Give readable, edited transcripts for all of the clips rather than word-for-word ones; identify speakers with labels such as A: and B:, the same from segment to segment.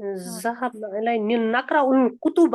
A: ذهبنا إليه نقرأ الكتب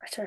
A: عشان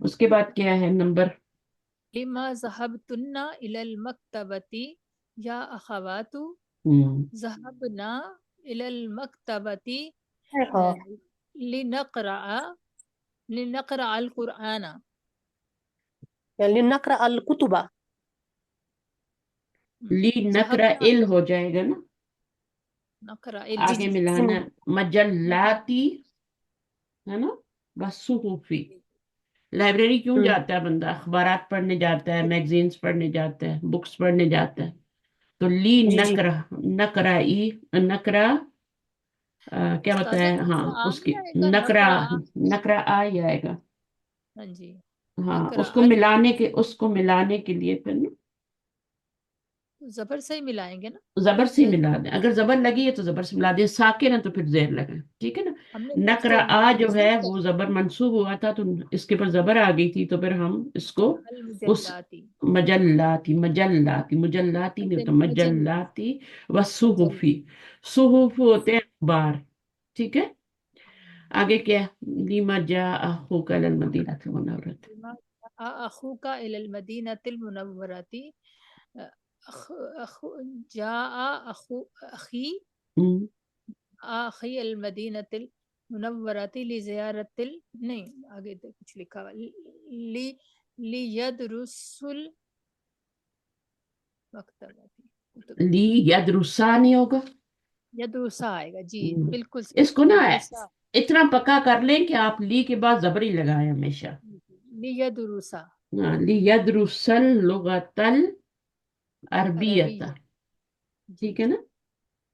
B: اس کے بعد کیا ہے نمبر؟
C: لما ذهبتن إلى المكتبة يا أخوات ذهبنا إلى المكتبة
A: ہاں
C: لنقرأ القرآن
A: یعنی نقرأ الکتب.
B: لی نقرا
C: ذهبنا
B: ال ہو جائے گا نا،
C: نقرأ
B: آگے
A: جی
B: ملانا مجلاتی ہے نا، بس صحفی. لائبریری کیوں جاتا ہے بندہ؟ اخبارات پڑھنے جاتا ہے، میگزینز پڑھنے جاتا ہے، بکس پڑھنے جاتا ہے. تو لی
A: جی
B: نقرا، نقرائی، نقرا کیا ہوتا
C: استاذہ
B: ہے؟ ہاں
C: نقرأ
B: اس کی
C: آئے گا
B: نقرا،
C: نقرأ.
B: نقرا آ ہی آئے گا.
C: ہاں جی
B: ہاں
C: نقرأ
B: اس کو ملانے کے لیے پھر نا
C: زبر سے ہی ملائیں گے نا.
B: زبر سے ہی ملا دیں. اگر زبر لگی ہے تو زبر سے ملا دیں، ساکن ہے تو پھر زیر لگائیں. ٹھیک ہے نا.
C: ہم نے
B: نقرا آ جو ہے
C: منصوب
B: وہ زبر منصوب ہوا تھا تو اس کے پر زبر آ گئی تھی، تو پھر ہم اس کو اس
C: المجلاتی
B: مجلاتی مجلاتی نہیں ہوتا، مجلاتی وصحفی. صحف ہوتے ہیں اخبار. ٹھیک ہے. آگے کیا؟ لیما جا اخوک الی المدینۃ المنورۃ.
C: أخوك إلى المدينة المنورة جاء أخي المدینہ المنورة لزیارت نہیں آگے کچھ لکھا ہوا لیدرس المکتبہ
B: لی یدرسا نہیں ہوگا.
C: یدرسا آئے گا. جی بالکل
B: اس کو نا
C: یدرسا
B: اتنا پکا کر لیں کہ آپ لی کے بعد زبری لگائیں ہمیشہ.
C: لیدرسا
B: لیدرس اللغۃ العربیۃ.
C: عربیہ.
B: ٹھیک ہے نا.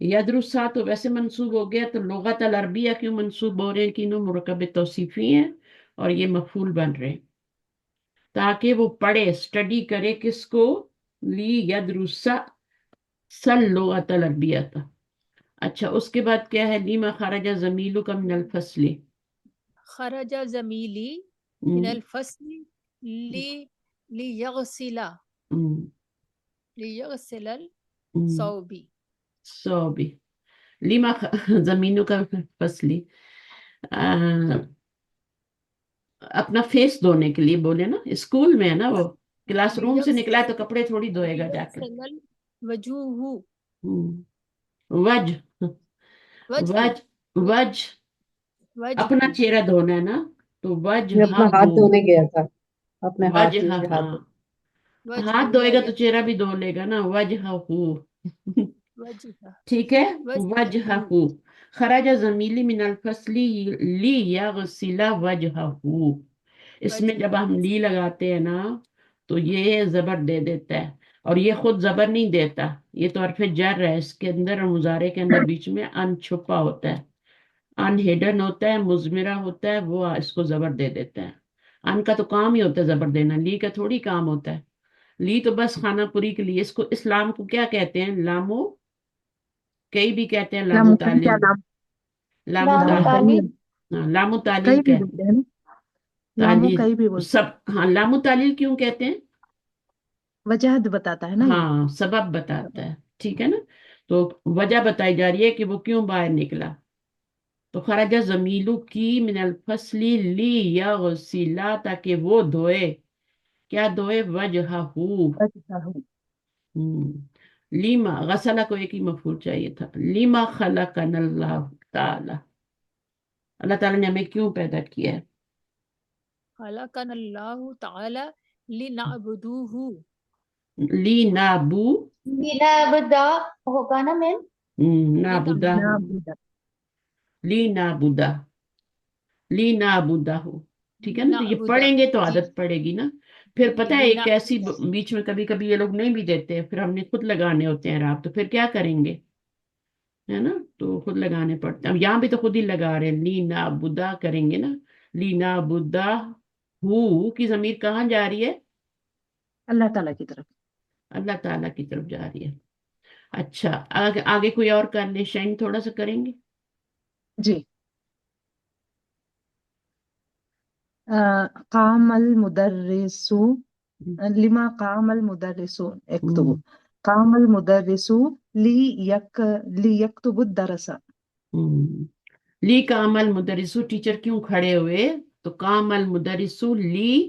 B: یدرسا تو ویسے منصوب ہو گیا، تو لغت العربیہ کیوں منصوب ہو رہے ہیں؟ کینوں مرکب توصیفی ہیں اور یہ مفعول بن رہے ہیں تاکہ وہ پڑھے، اسٹڈی کرے. کس کو؟ لی یدرسا سل لغت العربیۃ. اچھا اس کے بعد کیا ہے؟ لیما خرج زمیلک من الفصل.
C: خرج زمیلی من الفصل لیغسل الثوب.
B: صوبی. لیما زمینوں کا فصلی اپنا فیس دھونے کے لیے بولے نا. اسکول میں ہے نا، وہ کلاس روم سے نکلا ہے تو کپڑے تھوڑی دھوئے گا جا کر.
C: وجوہ
B: وج وج وج اپنا چہرہ دھونا ہے نا، تو وج
D: یہ اپنا ہاتھ دھونے گیا تھا، اپنے ہاتھ
B: وجہ.
D: سے ہاتھ
B: ہاں ہاتھ دھوئے گا تو چہرہ بھی دھو لے گا نا. وجہ ٹھیک ہے. وجہ خرج زمیلی من الفصل لی یغسل وجہہ. اس میں جب ہم لی لگاتے ہیں نا تو یہ زبر دے دیتا ہے، اور یہ خود زبر نہیں دیتا، یہ تو حرف جر ہے. اس کے اندر اور مضارع کے اندر بیچ میں ان چھپا ہوتا ہے، ان ہڈن ہوتا ہے، مضمرہ ہوتا ہے، وہ اس کو زبر دے دیتا ہے. ان کا تو کام ہی ہوتا ہے زبر دینا، لی کا تھوڑی کام ہوتا ہے. لی تو بس خانہ پوری کے لیے. اس کو اسلام کو کیا کہتے ہیں؟ لامو، کئی بھی کہتے ہیں لامو تعلیل. لامو
E: لام
B: تعلیل،
E: تعلیل.
B: ہاں لامو تعلیل
D: کئی بھی
B: کہتے
D: بولتے ہیں نا، لامو
B: تعلیل
D: کئی بھی بولتے
B: سب. ہاں لامو تعلیل کیوں کہتے ہیں؟
D: ہیں، وجہت بتاتا ہے نا یہ.
B: ہاں سبب بتاتا ہے. ٹھیک ہے نا. تو وجہ بتائی جا رہی ہے کہ وہ کیوں باہر نکلا. تو خرج زمیلو کی من الفصل لی یغسلا، تاکہ وہ دھوئے. کیا دھوئے؟ وجہہ. لیما غسلہ کو ایک ہی مفعول چاہیے تھا. لیما خلقنا اللہ تعالی. اللہ تعالیٰ نے ہمیں کیوں پیدا کیا ہے؟
C: خلقنا اللہ تعالی لنعبدوہ.
B: لی نابو
E: بنا بدا ہوگا نا میم.
B: نابودہ، لی نابودہ، لی نابودہ ہو. ٹھیک ہے نا. تو یہ
C: لنعبدہ.
B: پڑھیں گے تو
C: جی
B: عادت پڑے گی نا. پھر
C: جی
B: پتہ ہے ایک ایسی
C: لنعبدہ.
B: بیچ میں کبھی کبھی یہ لوگ نہیں بھی دیتے، پھر ہم نے خود لگانے ہوتے ہیں راب، تو پھر کیا کریں گے؟ ہے نا. تو خود لگانے پڑتے ہیں. اب یہاں بھی تو خود ہی لگا رہے ہیں، لی نابودہ کریں گے نا. لی نابودہ ہو کی ضمیر کہاں جا رہی ہے؟
D: اللہ تعالیٰ کی طرف.
B: اللہ تعالیٰ کی طرف جا رہی ہے. اچھا آگے کوئی اور کر لے. شائن تھوڑا سا کریں گے.
D: جی. قام المدرس لما قام المدرس اکتبو. قام المدرس لیکتب الدرس.
B: لی کام المدرسو ٹیچر کیوں کھڑے ہوئے؟ تو کام المدرسو لی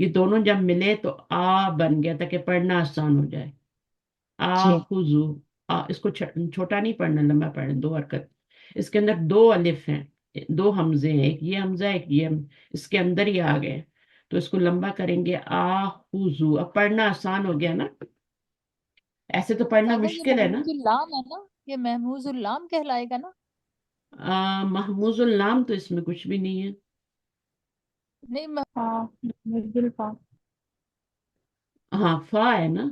B: یہ دونوں جب ملے تو آ بن گیا تاکہ پڑھنا آسان ہو جائے.
D: جی
B: آخذو. اس کو چھوٹا نہیں پڑھنا، لمبا پڑھنا، 2 حرکت. اس کے اندر 2 الف ہیں، 2 حمزے ہیں، ایک یہ حمزہ ایک یہ اس کے اندر ہی آ گئے، تو اس کو لمبا کریں گے آخذو. اب پڑھنا آسان ہو گیا نا، ایسے تو پڑھنا
C: استاذہ یہ
B: مشکل ہے نا.
C: محموز اللام ہے نا، یہ محموز اللام کہلائے گا نا؟
B: محموز اللام تو اس میں کچھ بھی نہیں ہے.
C: نہیں
E: ہاں مزدل کا.
B: ہاں فا ہے نا،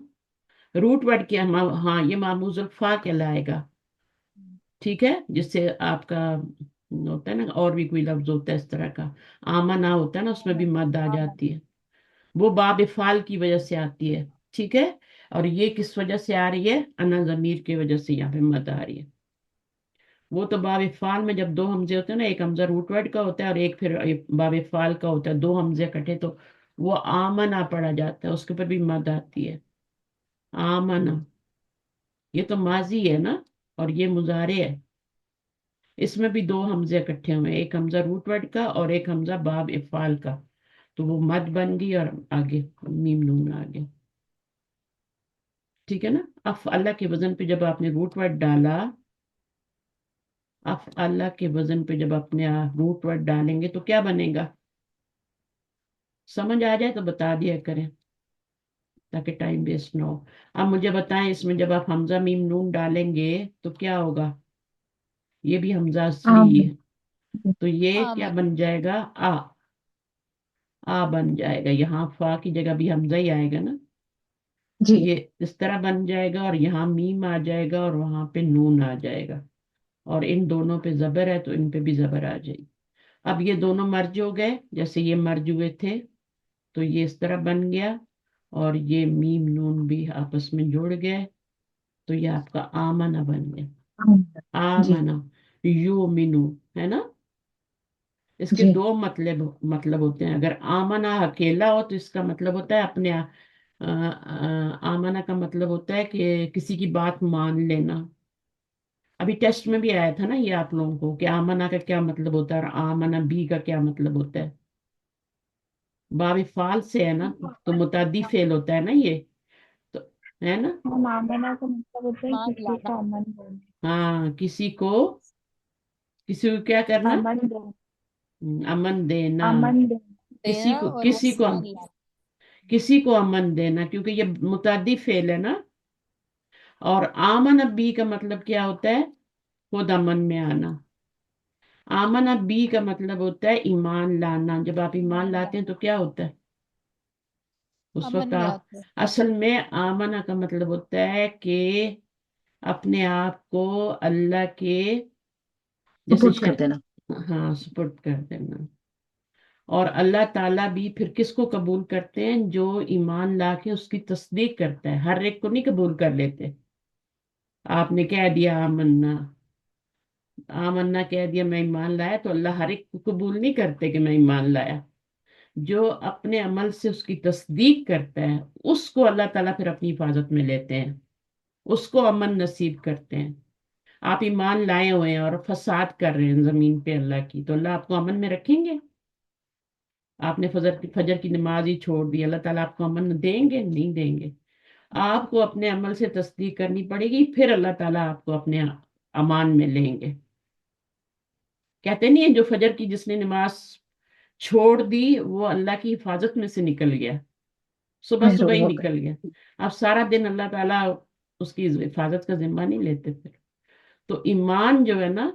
B: روٹ ورڈ کیا، ہاں یہ محموز الفا کہلائے گا. ٹھیک ہے، جس سے آپ کا ہوتا ہے نا، اور بھی کوئی لفظ ہوتا ہے اس طرح کا، آمنا ہوتا ہے نا، اس میں بھی مد آ جاتی ہے، وہ باب فعال کی وجہ سے آتی ہے. ٹھیک ہے، اور یہ کس وجہ سے آ رہی ہے؟ انا ضمیر کی وجہ سے یہاں پہ مد آ رہی ہے. وہ تو باب فعال میں جب 2 حمزے ہوتے ہیں نا، ایک حمزہ روٹ ورڈ کا ہوتا ہے اور ایک پھر باب فعال کا ہوتا ہے، 2 حمزے کٹے تو وہ آمنا پڑا جاتا ہے، اس کے اوپر بھی مد آتی ہے. آمنا، یہ تو ماضی ہے نا، اور یہ مضارع ہے، اس میں بھی 2 حمزے اکٹھے ہوئے ہیں، ایک حمزہ روٹ ورڈ کا اور ایک حمزہ باب افعال کا، تو وہ مد بن گئی اور آگے میم نون آ گیا. ٹھیک ہے نا. اللہ کے وزن پہ جب آپ نے روٹ ورڈ ڈالا، اللہ کے وزن پہ جب اپنے روٹ ورڈ ڈالیں گے تو کیا بنے گا؟ سمجھ آ جائے تو بتا دیا کریں تاکہ ٹائم ویسٹ نہ ہو. اب مجھے بتائیں، اس میں جب آپ حمزہ میم نون ڈالیں گے تو کیا ہوگا؟ یہ بھی حمزہ اصلی
D: آمن.
B: ہے، تو یہ کیا
C: آمن.
B: بن جائے گا؟ بن جائے گا. یہاں فا کی جگہ بھی حمزہ ہی آئے گا نا،
D: جی
B: یہ اس طرح بن جائے گا، اور یہاں میم آ جائے گا اور وہاں پہ نون آ جائے گا، اور ان دونوں پہ زبر ہے تو ان پہ بھی زبر آ جائے گی. اب یہ دونوں مرج ہو گئے، جیسے یہ مرج ہوئے تھے تو یہ اس طرح بن گیا، اور یہ میم نون بھی آپس میں جڑ گئے، تو یہ آپ کا آمنہ بن گیا.
D: آمن. جی
B: آمنہ یومنو ہے نا. اس کے
D: جی
B: 2 مطلب ہوتے ہیں. اگر آمنہ اکیلا ہو تو اس کا مطلب ہوتا ہے اپنے آمنہ کا مطلب ہوتا ہے کہ کسی کی بات مان لینا. ابھی ٹیسٹ میں بھی آیا تھا نا یہ آپ لوگوں کو کہ آمنہ کا کیا مطلب ہوتا ہے اور آمنہ بی کا کیا مطلب ہوتا ہے. باب فعال سے ہے نا، تو متعدی فعل ہوتا ہے نا یہ، تو ہے نا.
E: ہم آمنا کا مطلب ہوتا ہے
C: مان
E: کسی
C: لانا.
E: کا امن دینا.
B: ہاں، کسی کو کیا کرنا؟
E: امن دینا.
B: امن دینا.
E: امن دینا.
B: کسی
C: دینا
B: کو
C: اور
B: کسی کو
C: مان لانا.
B: کسی کو امن دینا، کیونکہ یہ متعدی فعل ہے نا. اور آمن بی کا مطلب کیا ہوتا ہے؟ خود امن میں آنا. آمن بی کا مطلب ہوتا ہے ایمان لانا. جب آپ ایمان لاتے ہیں تو کیا ہوتا ہے اس
C: امن
B: وقت؟
C: میں
B: آپ
C: آتے ہیں.
B: اصل میں آمنہ کا مطلب ہوتا ہے کہ اپنے آپ کو اللہ کے جیسے
D: سپورٹ کر دینا.
B: ہاں سپورٹ کر دینا. اور اللہ تعالیٰ بھی پھر کس کو قبول کرتے ہیں؟ جو ایمان لا کے اس کی تصدیق کرتا ہے. ہر ایک کو نہیں قبول کر لیتے. آپ نے کہہ دیا آمنا، آمنا کہہ دیا میں ایمان لایا، تو اللہ ہر ایک کو قبول نہیں کرتے کہ میں ایمان لایا. جو اپنے عمل سے اس کی تصدیق کرتا ہے اس کو اللہ تعالیٰ پھر اپنی حفاظت میں لیتے ہیں، اس کو امن نصیب کرتے ہیں. آپ ایمان لائے ہوئے ہیں اور فساد کر رہے ہیں زمین پہ اللہ کی، تو اللہ آپ کو امن میں رکھیں گے؟ آپ نے فجر کی نماز ہی چھوڑ دی، اللہ تعالیٰ آپ کو امن دیں گے؟ نہیں دیں گے. آپ کو اپنے عمل سے تصدیق کرنی پڑے گی، پھر اللہ تعالیٰ آپ کو اپنے امان میں لیں گے. کہتے نہیں ہیں جو فجر کی جس نے نماز چھوڑ دی وہ اللہ کی حفاظت میں سے نکل گیا، صبح صبح
D: محروم
B: ہی
D: ہو گئے.
B: نکل گیا. اب سارا دن اللہ تعالیٰ اس کی حفاظت کا ذمہ نہیں لیتے پھر. تو ایمان جو ہے نا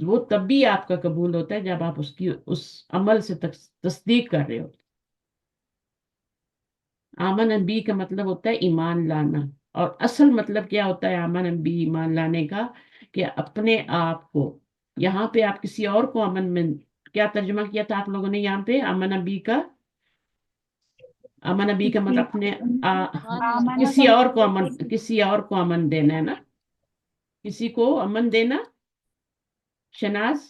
B: وہ تب بھی آپ کا قبول ہوتا ہے جب آپ اس عمل سے تصدیق کر رہے ہو. آمن انبی کا مطلب ہوتا ہے ایمان لانا، اور اصل مطلب کیا ہوتا ہے آمن انبی ایمان لانے کا؟ کہ اپنے آپ کو، یہاں پہ آپ کسی اور کو امن میں، کیا ترجمہ کیا تھا آپ لوگوں نے یہاں پہ امن انبی کا؟ امن نبی کا مطلب اپنے
C: مان لانا.
E: آمنا کا
B: کسی اور کو
E: مطلب ہوتا
B: امن،
E: ہے
B: کسی اور کو امن دینا ہے نا، کسی کو امن دینا. شناز،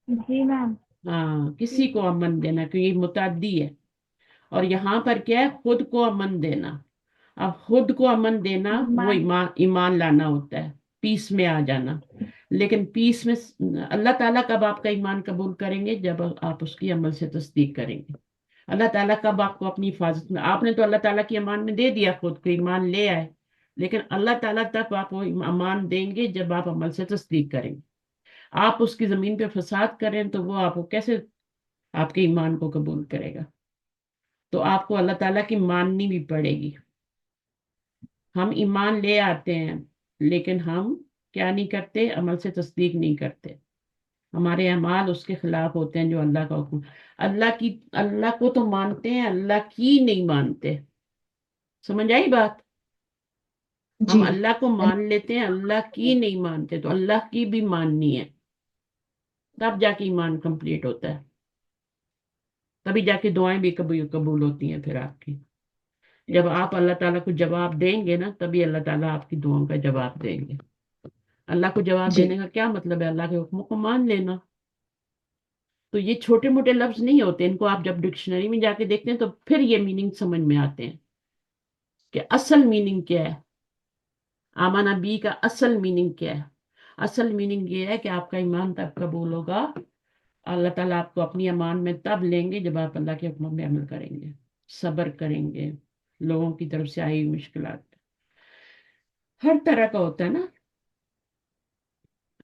E: جی میم.
B: ہاں کسی کو امن دینا، کہ یہ متعدی ہے. اور یہاں پر کیا ہے؟ خود کو امن دینا. اب خود کو امن دینا وہ
E: ایمان.
B: ایمان لانا ہوتا ہے، پیس میں آ جانا. لیکن پیس میں اللہ تعالیٰ کب آپ کا ایمان قبول کریں گے؟ جب آپ اس کی عمل سے تصدیق کریں گے. اللہ تعالیٰ کب آپ کو اپنی حفاظت میں، آپ نے تو اللہ تعالیٰ کی امان میں دے دیا خود کو، ایمان لے آئے، لیکن اللہ تعالیٰ تب آپ کو امان دیں گے جب آپ عمل سے تصدیق کریں گے. آپ اس کی زمین پہ فساد کریں تو وہ آپ کو کیسے آپ کے ایمان کو قبول کرے گا؟ تو آپ کو اللہ تعالیٰ کی ماننی بھی پڑے گی. ہم ایمان لے آتے ہیں لیکن ہم کیا نہیں کرتے؟ عمل سے تصدیق نہیں کرتے. ہمارے اعمال اس کے خلاف ہوتے ہیں جو اللہ کا حکم. اللہ کو تو مانتے ہیں، اللہ کی نہیں مانتے. سمجھ آئی بات؟ ہم
D: جی
B: اللہ کو مان لیتے ہیں، اللہ کی نہیں مانتے. تو اللہ کی بھی ماننی ہے، تب جا کے ایمان کمپلیٹ ہوتا ہے، تبھی جا کے دعائیں بھی قبول ہوتی ہیں. پھر آپ کی جب آپ اللہ تعالیٰ کو جواب دیں گے نا، تبھی اللہ تعالیٰ آپ کی دعاؤں کا جواب دیں گے. اللہ کو جواب
D: جی
B: دینے کا کیا مطلب ہے؟ اللہ کے حکموں کو مان لینا. تو یہ چھوٹے موٹے لفظ نہیں ہوتے، ان کو آپ جب ڈکشنری میں جا کے دیکھتے ہیں تو پھر یہ میننگ سمجھ میں آتے ہیں کہ اصل میننگ کیا ہے. آمانہ بی کا اصل میننگ کیا ہے؟ اصل میننگ یہ ہے کہ آپ کا ایمان تب قبول ہوگا، اللہ تعالیٰ آپ کو اپنی امان میں تب لیں گے جب آپ اللہ کے حکموں میں عمل کریں گے، صبر کریں گے. لوگوں کی طرف سے آئی ہوئی مشکلات ہر طرح کا ہوتا ہے نا،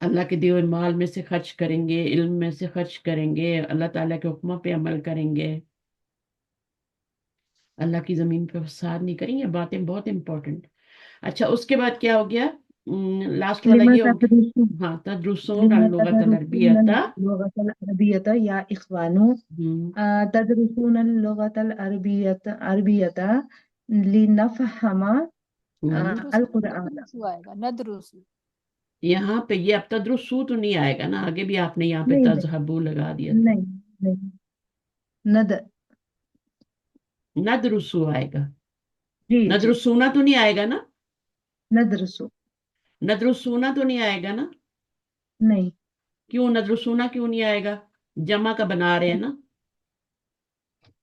B: اللہ کے دیے ہوئے مال میں سے خرچ کریں گے، علم میں سے خرچ کریں گے، اللہ تعالیٰ کے حکموں پہ عمل کریں گے، اللہ کی زمین پہ فساد نہیں کریں گے. باتیں بہت امپورٹنٹ. اچھا اس کے بعد کیا ہو گیا؟ لاسٹ والا
D: لما
B: یہ ہو گیا.
D: تدرسون
B: ہاں، تدرسون
D: لما
B: اللغة
D: تدرسون
B: العربية.
D: اللغة العربية يا إخوان
B: ہم،
D: تدرسون اللغة العربية لنفهم
B: ہم.
D: القرآن.
C: ندرسو آئے گا، ندرسو.
B: یہاں پہ یہ اب تدرسو تو نہیں آئے گا نا، آگے بھی آپ نے یہاں پہ
D: نہیں
B: تذہبو لگا دیا تھا.
D: نہیں نہیں ند
B: ندرسو آئے گا.
D: جی جی
B: ندرسونا تو نہیں آئے گا نا؟
D: ندرسو
B: ندرسونا تو نہیں آئے گا نا؟
D: نہیں
B: کیوں ندرسونا کیوں نہیں آئے گا؟ جمع کا بنا رہے ہیں نا.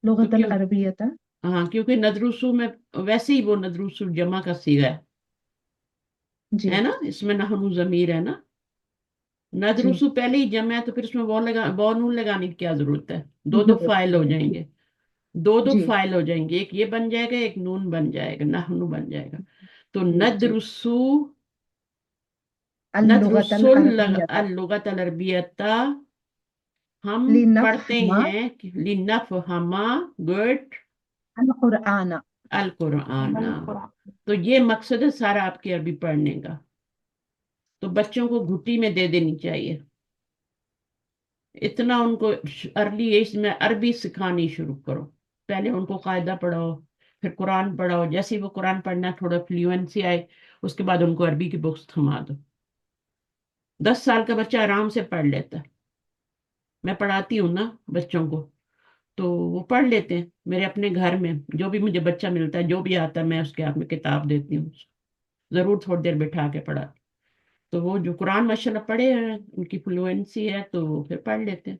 B: تو
D: لغة
B: کیوں؟
D: العربية.
B: ہاں، کیونکہ ندرسو میں ویسے ہی وہ ندرسو جمع کا صیغہ
D: جی
B: ہے نا، اس میں نحن ضمیر ہے نا.
D: جی
B: ندرسو پہلے ہی جمع ہے تو پھر اس میں وہ نون لگانے کی کیا ضرورت ہے؟ دو
D: ضرورت
B: فائل ہو
D: ہے.
B: جائیں
D: جی
B: گے، دو
D: جی
B: فائل ہو جائیں گے، ایک یہ بن جائے گا، ایک نون بن جائے گا، نحن بن جائے گا. تو
D: جی جی
B: ندرسو،
D: اللغة
B: ندرسو
D: العربية
B: اللغة العربیۃ، ہم پڑھتے
D: لنفهم
B: ہیں لنفہم، گڈ،
D: القرآن.
B: القرآن. تو یہ مقصد ہے سارا آپ کے عربی پڑھنے کا. تو بچوں کو گھٹی میں دے دینی چاہیے، اتنا ان کو ارلی ایج میں عربی سکھانی شروع کرو. پہلے ان کو قاعدہ پڑھاؤ، پھر قرآن پڑھاؤ. جیسے وہ قرآن پڑھنا تھوڑا فلوئنسی آئے، اس کے بعد ان کو عربی کی بکس تھما دو. 10 سال کا بچہ آرام سے پڑھ لیتا ہے. میں پڑھاتی ہوں نا بچوں کو، تو وہ پڑھ لیتے ہیں. میرے اپنے گھر میں جو بھی مجھے بچہ ملتا ہے، جو بھی آتا ہے، میں اس کے ہاتھ میں کتاب دیتی ہوں، ضرور تھوڑی دیر بٹھا کے پڑھا. تو وہ جو قرآن ماشاءاللہ پڑھے ہیں، ان کی فلوئنسی ہے تو وہ پھر پڑھ لیتے ہیں.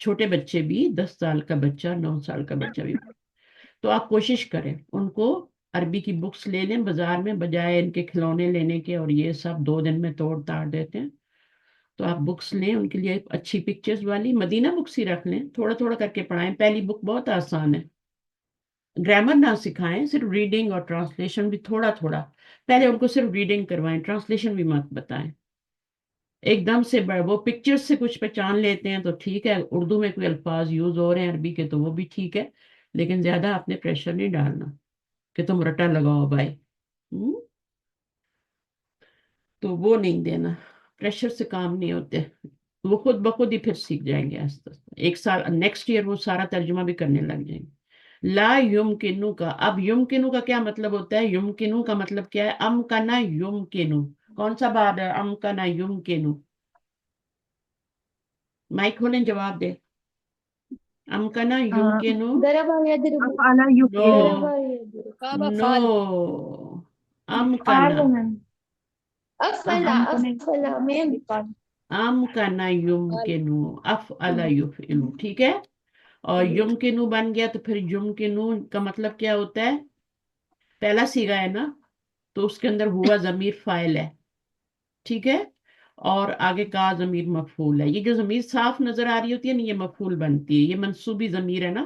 B: چھوٹے بچے بھی، 10 سال کا بچہ، 9 سال کا بچہ بھی. تو آپ کوشش کریں ان کو عربی کی بکس لے لیں بازار میں، بجائے ان کے کھلونے لینے کے، اور یہ سب 2 دن میں توڑ تاڑ دیتے ہیں. تو آپ بکس لیں ان کے لیے، اچھی پکچرز والی مدینہ بکس ہی رکھ لیں، تھوڑا تھوڑا کر کے پڑھائیں. پہلی بک بہت آسان ہے، گرامر نہ سکھائیں، صرف ریڈنگ اور ٹرانسلیشن بھی تھوڑا تھوڑا. پہلے ان کو صرف ریڈنگ کروائیں، ٹرانسلیشن بھی مت بتائیں. ایک دم سے وہ پکچر سے کچھ پہچان لیتے ہیں تو ٹھیک ہے، اردو میں کوئی الفاظ یوز ہو رہے ہیں عربی کے تو وہ بھی ٹھیک ہے، لیکن زیادہ آپ نے پریشر نہیں ڈالنا کہ تم رٹا لگاؤ بھائی. تو وہ نہیں دینا، پریشر سے کام نہیں ہوتے. وہ خود بخود ہی پھر سیکھ جائیں گے آہستہ آہستہ. ایک سال نیکسٹ ایئر وہ سارا ترجمہ بھی کرنے لگ جائیں گے. لا یمکنو کا، اب یمکنو کا کیا مطلب ہوتا ہے؟ یمکنو کا مطلب کیا ہے؟ امکنا یمکنو. کون سا باب ہے امکنا یمکنو؟ مائک کھولیں، جواب دے. امکنا یمکنو.
E: ضرب يضرب.
D: أفعل
B: نو،
D: يفعل.
E: ضرب يضرب.
C: کعبہ
B: نو،
C: فعل.
B: امکنا،
E: أفعل أفعل ما ينفع.
B: امکنا
C: فعل.
B: یمکنو، افعل یفعلو. ٹھیک ہے. اور یمکنو بن گیا تو پھر یمکنو کا مطلب کیا ہوتا ہے؟ پہلا صیغہ ہے نا، تو اس کے اندر ہوا ضمیر فاعل ہے، ٹھیک ہے، اور آگے کا ضمیر مفعول ہے. یہ جو ضمیر صاف نظر آ رہی ہوتی ہے نا، یہ مفعول بنتی ہے. یہ منصوبی ضمیر ہے نا،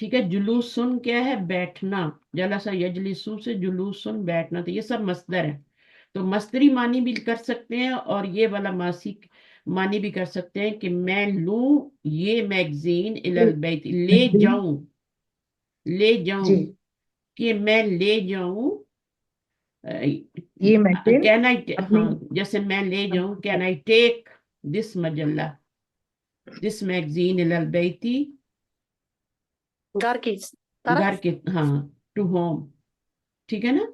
B: ٹھیک ہے. جلوسن کیا ہے؟ بیٹھنا. جلسہ یجلسو سے جلوسن بیٹھنا. تو یہ سب مصدر ہے. تو مصدری معنی بھی کر سکتے ہیں اور یہ والا ماسی معنی بھی کر سکتے ہیں کہ میں لوں یہ میگزین الالبیت، لے جاؤں، لے جاؤں،
D: جی
B: کہ میں لے جاؤں.
D: یہ میگزین
B: کین آئی،
D: اپنی
B: ہاں جیسے میں لے جاؤں، can I take this مجلہ، this magazine الالبیتی،
A: گھر کی
B: گھر
A: طرف.
B: کے، ہاں، ٹو ہوم. ٹھیک ہے نا.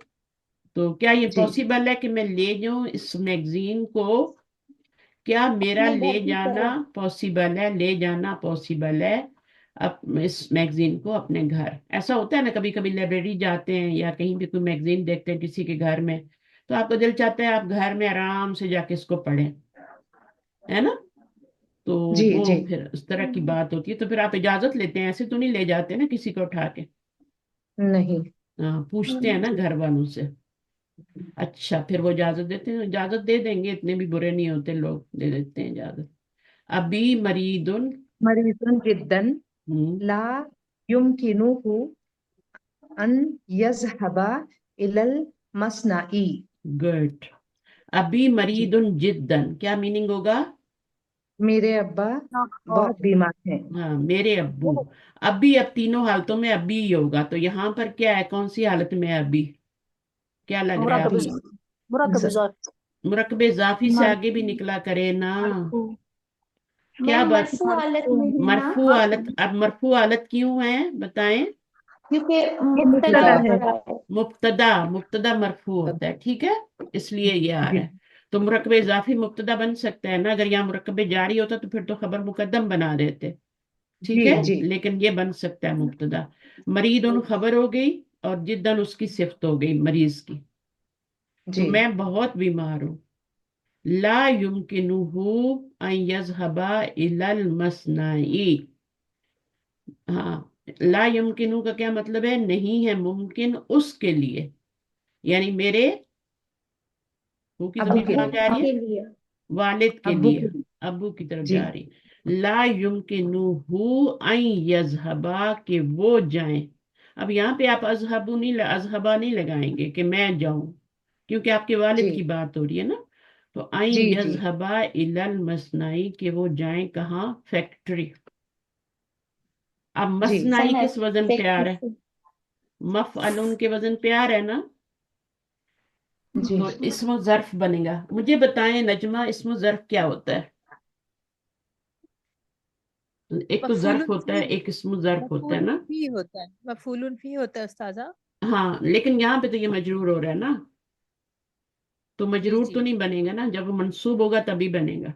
B: تو کیا یہ
D: جی
B: پاسبل ہے کہ میں لے جاؤں اس میگزین کو؟ کیا میرا
E: اپنے
B: لے
E: گھر کی
B: جانا
E: طرف.
B: پاسبل ہے؟ لے جانا پاسبل ہے اس میگزین کو اپنے گھر؟ ایسا ہوتا ہے نا کبھی کبھی لائبریری جاتے ہیں یا کہیں بھی کوئی میگزین دیکھتے ہیں کسی کے گھر میں، تو آپ کا دل چاہتا ہے آپ گھر میں آرام سے جا کے اس کو پڑھیں، ہے نا. تو
D: جی
B: وہ
D: جی
B: پھر اس طرح کی بات ہوتی ہے. تو پھر آپ اجازت لیتے ہیں، ایسے تو نہیں لے جاتے نا کسی کو اٹھا کے.
D: نہیں
B: ہاں، پوچھتے ہیں نا گھر والوں سے. اچھا، پھر وہ اجازت دیتے ہیں. اجازت دے دیں گے، اتنے بھی برے نہیں ہوتے لوگ، دے دیتے ہیں اجازت. ابھی مریض.
D: مریض جدا لا يمكنه ان يذهب الى المصنع.
B: گڈ. ابھی
D: جی
B: مریض جدن کیا میننگ ہوگا؟
D: میرے ابا بہت بیمار ہیں.
B: ہاں، میرے ابو. ابھی اب تینوں حالتوں میں ابھی ہی ہوگا. تو یہاں پر کیا ہے؟ کون سی حالت میں ہے ابھی؟ کیا لگ رہا ہے
A: مراقب
B: آپ
D: ابھی
B: کو؟
A: مراقب
D: ز-
A: ذات.
B: مرکب اضافی سے آگے بھی نکلا کرے نا. کیا
E: نہیں،
B: بات؟
E: مرفوع حالت میں ہے نا،
B: مرفوع حالت. اب مرفوع حالت کیوں ہے بتائیں؟
E: کیونکہ
D: یہ
E: مبتدا
D: مبتدا
E: ہو
D: ہے.
E: رہا ہے.
B: مبتدا، مبتدا مرفوع ہوتا ہے. ٹھیک ہے، اس لیے یہ آ
D: جی
B: رہا ہے. تو مرکب اضافی مبتدا بن سکتا ہے نا. اگر یہاں مرکب جاری ہوتا تو پھر تو خبر مقدم بنا دیتے. ٹھیک
D: جی
B: ہے،
D: جی
B: لیکن یہ بن سکتا ہے مبتدا. مریض ان خبر ہو گئی اور جدن اس کی صفت ہو گئی مریض کی. تو
D: جی
B: میں بہت بیمار ہوں. لا يمكنه ان يذهب الى المصنع. ہاں، لا يمكنه کا کیا مطلب ہے؟ نہیں ہے ممکن اس کے لیے، یعنی میرے وہ کی
D: ابو
B: ضمیر
D: کے
E: ابو
B: کہاں
D: لیے.
B: جا رہی ہے؟
E: کے لیے.
B: والد کے
D: ابو
B: لیے،
D: کے لیے.
B: ابو کی طرف
D: جی
B: جا رہی. لا يمكنه ان يذهب کہ وہ جائیں. اب یہاں پہ آپ اذهبا نہیں لگائیں گے کہ میں جاؤں، کیونکہ آپ کے والد
D: جی
B: کی بات ہو رہی ہے نا. تو ان
D: جی جی
B: يذهب الى المصنع کہ وہ جائیں کہاں؟ فیکٹری. اب
D: جی
B: مصنعی
E: صنعت،
B: کس وزن پہ آ رہا ہے؟
E: فیکٹری.
B: مفعلن کے وزن پہ آ رہا ہے نا.
D: جی
B: تو اسم ظرف بنے گا. مجھے بتائیں نجمہ، اسم ظرف کیا ہوتا ہے؟ ایک تو
C: مفعول
B: ظرف ہوتا ہے،
C: فی،
B: ایک اسم ظرف ہوتا ہے
C: مفعول
B: نا.
C: فی ہوتا ہے، مفعول فی ہوتا ہے استاذہ.
B: ہاں، لیکن یہاں پہ تو یہ مجرور ہو رہا ہے نا. تو
C: جی
B: مجرور تو
C: جی
B: نہیں بنے گا نا، جب وہ منصوب ہوگا تبھی بنے گا.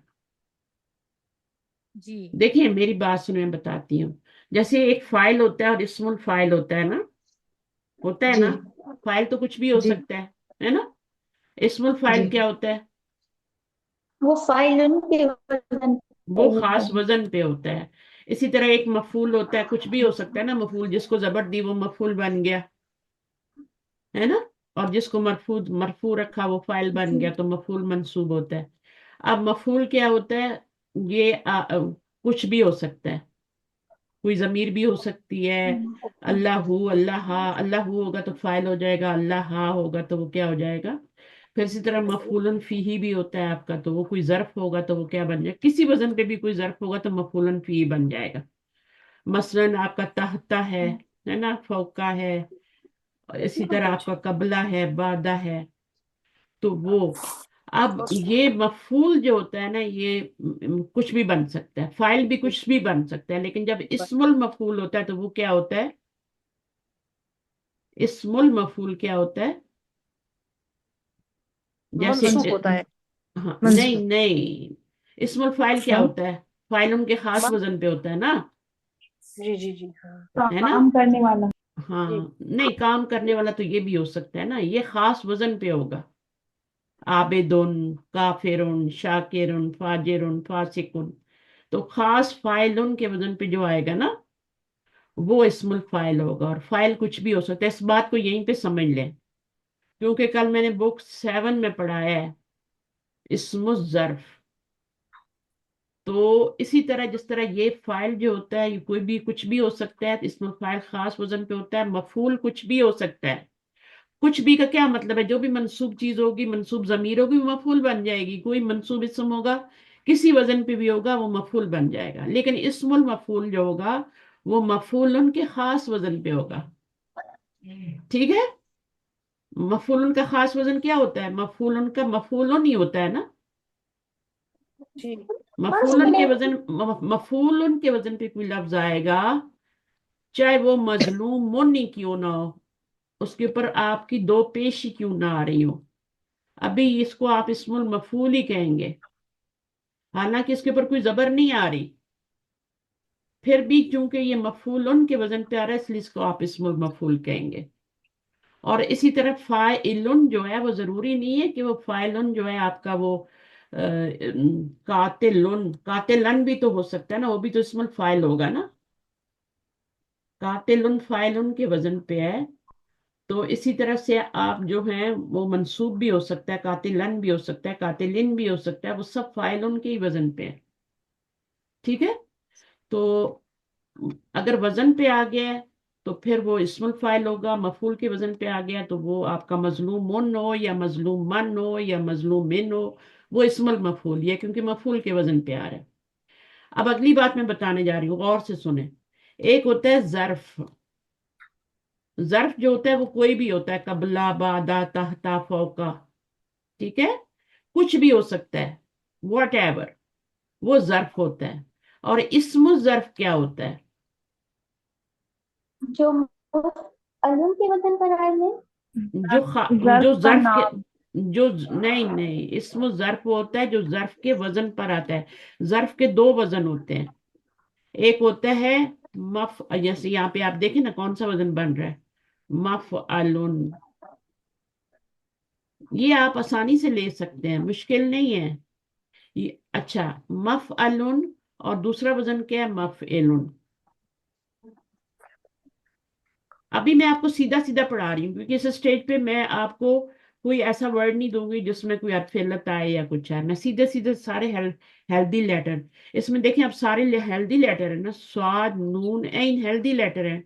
C: جی
B: دیکھیں میری بات سنیں، میں بتاتی ہوں. جیسے ایک فائل ہوتا ہے اور اسم الفائل ہوتا ہے نا، ہوتا ہے
D: جی
B: نا. فائل تو کچھ بھی ہو
D: جی
B: سکتا ہے نا. اسم الفائل
D: جی
B: کیا ہوتا ہے؟
E: وہ فائل ان کے وزن پہ
B: وہ
E: ہوتا
B: خاص
E: ہے.
B: وزن پہ ہوتا ہے. اسی طرح ایک مفعول ہوتا ہے، کچھ بھی ہو سکتا ہے نا. مفعول جس کو زبر دی وہ مفعول بن گیا، ہے نا. اور جس کو مرفوع رکھا وہ فاعل بن
E: جی.
B: گیا، تو مفعول منصوب ہوتا ہے. اب مفعول کیا ہوتا ہے؟ یہ کچھ بھی ہو سکتا ہے. کوئی ضمیر بھی ہو سکتی ہے. اللہ، اللہ، اللہ ہوگا تو فاعل ہو جائے گا، اللہ ہوگا تو وہ کیا ہو جائے گا؟ پھر اسی طرح مفعول فیہ بھی ہوتا ہے آپ کا، تو وہ کوئی ظرف ہوگا تو وہ کیا بن جائے گا؟ کسی وزن پہ بھی کوئی ظرف ہوگا تو مفعول فیہ بن جائے گا. مثلا آپ کا تحتا ہے نا، فوقا ہے. اسی طرح آپ کا قبلہ ہے، بعدہ ہے. تو وہ اب یہ مفعول جو ہوتا ہے نا، یہ کچھ بھی بن سکتا ہے. فاعل بھی کچھ بھی بن سکتا ہے. لیکن جب اسم المفعول ہوتا ہے تو وہ کیا ہوتا ہے؟ اسم المفعول کیا ہوتا ہے؟ جیسے
A: منصوب ہوتا ہے.
B: ہاں،
D: منصوب.
B: نہیں نہیں، اسم الفاعل کیا
D: ہاں
B: ہوتا ہے؟ فاعل ان کے خاص وزن پہ ہوتا ہے نا،
A: جی جی جی ہاں.
B: ہے نا.
E: کام کرنے والا.
B: ہاں،
A: جی
B: نہیں، کام کرنے والا تو یہ بھی ہو سکتا ہے نا. یہ خاص وزن پہ ہوگا. عابدن، کافرن، شاکرن، فاجرن، فاسقن. تو خاص فاعلن کے وزن پہ جو آئے گا نا، وہ اسم الفاعل ہوگا. اور فاعل کچھ بھی ہو سکتا ہے. اس بات کو یہیں پہ سمجھ لیں، کیونکہ کل میں نے بک 7 میں پڑھایا ہے اسم الظرف. تو اسی طرح جس طرح یہ فائل جو ہوتا ہے یہ کوئی بھی کچھ بھی ہو سکتا ہے، اس میں فائل خاص وزن پہ ہوتا ہے، مفعول کچھ بھی ہو سکتا ہے. کچھ بھی کا کیا مطلب ہے؟ جو بھی منصوب چیز ہوگی، منصوب ضمیر ہوگی، وہ مفعول بن جائے گی. کوئی منصوب اسم ہوگا کسی وزن پہ بھی ہوگا وہ مفعول بن جائے گا. لیکن اسم المفعول جو ہوگا وہ مفعول کے خاص وزن پہ ہوگا. ٹھیک ہے؟ مفعول کا خاص وزن کیا ہوتا ہے؟ مفعول کا مفعول نہیں ہوتا ہے نا.
A: جی
B: مفعول کے وزن پہ کوئی لفظ آئے گا چاہے وہ مظلوم منی کیوں نہ ہو، اس کے اوپر آپ کی دو پیشی کیوں نہ آ رہی ہو، ابھی اس کو آپ اسم المفعول ہی کہیں گے، حالانکہ اس کے اوپر کوئی زبر نہیں آ رہی، پھر بھی چونکہ یہ مفعول کے وزن پہ آ رہا ہے اس لیے اس کو آپ اسم المفعول کہیں گے. اور اسی طرح فاعل جو ہے وہ ضروری نہیں ہے کہ وہ فاعل جو ہے آپ کا وہ قاتلن بھی تو ہو سکتا ہے نا، وہ بھی تو اسم الفاعل ہوگا نا. قاتل فاعل کے وزن پہ ہے. تو اسی طرح سے آپ جو ہیں وہ منصوب بھی ہو سکتا ہے، قاتلن بھی ہو سکتا ہے، قاتلن بھی ہو سکتا ہے، وہ سب فاعل کے ہی وزن پہ ہے. ٹھیک ہے؟ تو اگر وزن پہ آ گیا ہے تو پھر وہ اسم الفاعل ہوگا، مفعول کے وزن پہ آ گیا تو وہ آپ کا مظلوم من ہو یا مظلوم من ہو یا مظلوم من ہو، وہ اسم المفعول ہے کیونکہ مفعول کے وزن پہ آ رہا ہے. اب اگلی بات میں بتانے جا رہی ہوں، غور سے سنیں. ایک ہوتا ہے ظرف. ظرف جو ہوتا ہے وہ کوئی بھی ہوتا ہے، قبلہ، بعدہ، تحتا، فوقہ. ٹھیک ہے؟ کچھ بھی ہو سکتا ہے، واٹ ایور، وہ ظرف ہوتا ہے. اور اسم الظرف کیا ہوتا ہے؟
E: جو علم کے وزن پر آئے ہیں،
B: جو ظرف کے جو نہیں اسم الظرف ہوتا ہے جو ظرف کے وزن پر آتا ہے. ظرف کے دو وزن ہوتے ہیں، ایک ہوتا ہے جیسے یہاں پہ آپ دیکھیں نا کون سا وزن بن رہا ہے، مفعلن. یہ آپ آسانی سے لے سکتے ہیں، مشکل نہیں ہے. اچھا، مفعلن اور دوسرا وزن کیا ہے؟ مفعلن. ابھی میں آپ کو سیدھا سیدھا پڑھا رہی ہوں کیونکہ اس سٹیج پہ میں آپ کو کوئی ایسا ورڈ نہیں دوں گی جس میں کوئی حرف علت آئے یا کچھ ہے. میں سیدھے سیدھے سارے ہیلدی لیٹر، اس میں دیکھیں اب سارے ہیلدی لیٹر ہیں نا، صاد، نون، عین ہیلدی لیٹر ہیں.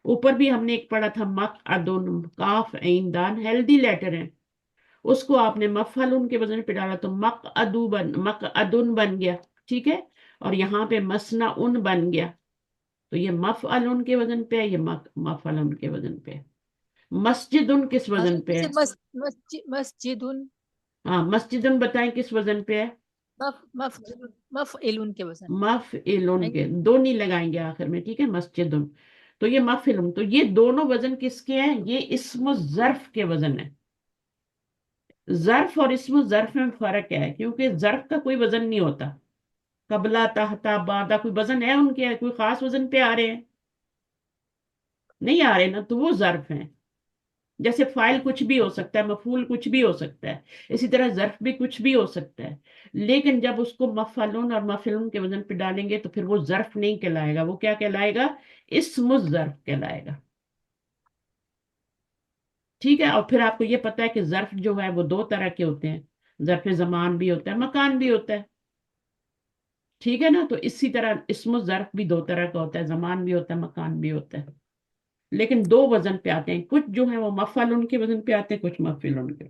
B: اوپر بھی ہم نے ایک پڑھا تھا مقعدن، کاف، عین، دال ہیلدی لیٹر ہیں. اس کو آپ نے مفعلن کے وزن پہ ڈالا تو مقعدن بن گیا. ٹھیک ہے؟ اور یہاں پہ مسنعن بن گیا. تو یہ مفعلن کے وزن پہ ہے، یہ مفعلن کے وزن پہ ہے. مسجدن کس وزن پہ ہے؟
C: مسجد
B: ہاں، مسجدن بتائیں کس وزن پہ ہے؟
C: مفعل کے وزن
B: مفعلن کے، دو نہیں لگائیں گے آخر میں. ٹھیک ہے؟ مسجدن. تو یہ مفعلن، تو یہ دونوں وزن کس کے ہیں؟ یہ اسم الظرف کے وزن ہے. ظرف اور اسم الظرف میں فرق ہے کیونکہ ظرف کا کوئی وزن نہیں ہوتا. قبلہ، تحتا، بعدہ کوئی وزن ہے ان کے؟ کوئی خاص وزن پہ آ رہے ہیں؟ نہیں آ رہے نا، تو وہ ظرف ہیں. جیسے فاعل کچھ بھی ہو سکتا ہے، مفعول کچھ بھی ہو سکتا ہے، اسی طرح ظرف بھی کچھ بھی ہو سکتا ہے. لیکن جب اس کو مفعلن اور مفعلن کے وزن پہ ڈالیں گے تو پھر وہ ظرف نہیں کہلائے گا، وہ کیا کہلائے گا؟ اسم الظرف کہلائے گا. ٹھیک ہے؟ اور پھر آپ کو یہ پتا ہے کہ ظرف جو ہے وہ دو طرح کے ہوتے ہیں، ظرف زمان بھی ہوتا ہے، مکان بھی ہوتا ہے. ٹھیک ہے نا؟ تو اسی طرح اسم الظرف بھی دو طرح کا ہوتا ہے، زمان بھی ہوتا ہے، مکان بھی ہوتا ہے. لیکن دو وزن پہ آتے ہیں، کچھ جو ہیں وہ مفعلن کے وزن پہ آتے ہیں، کچھ مفعلن کے.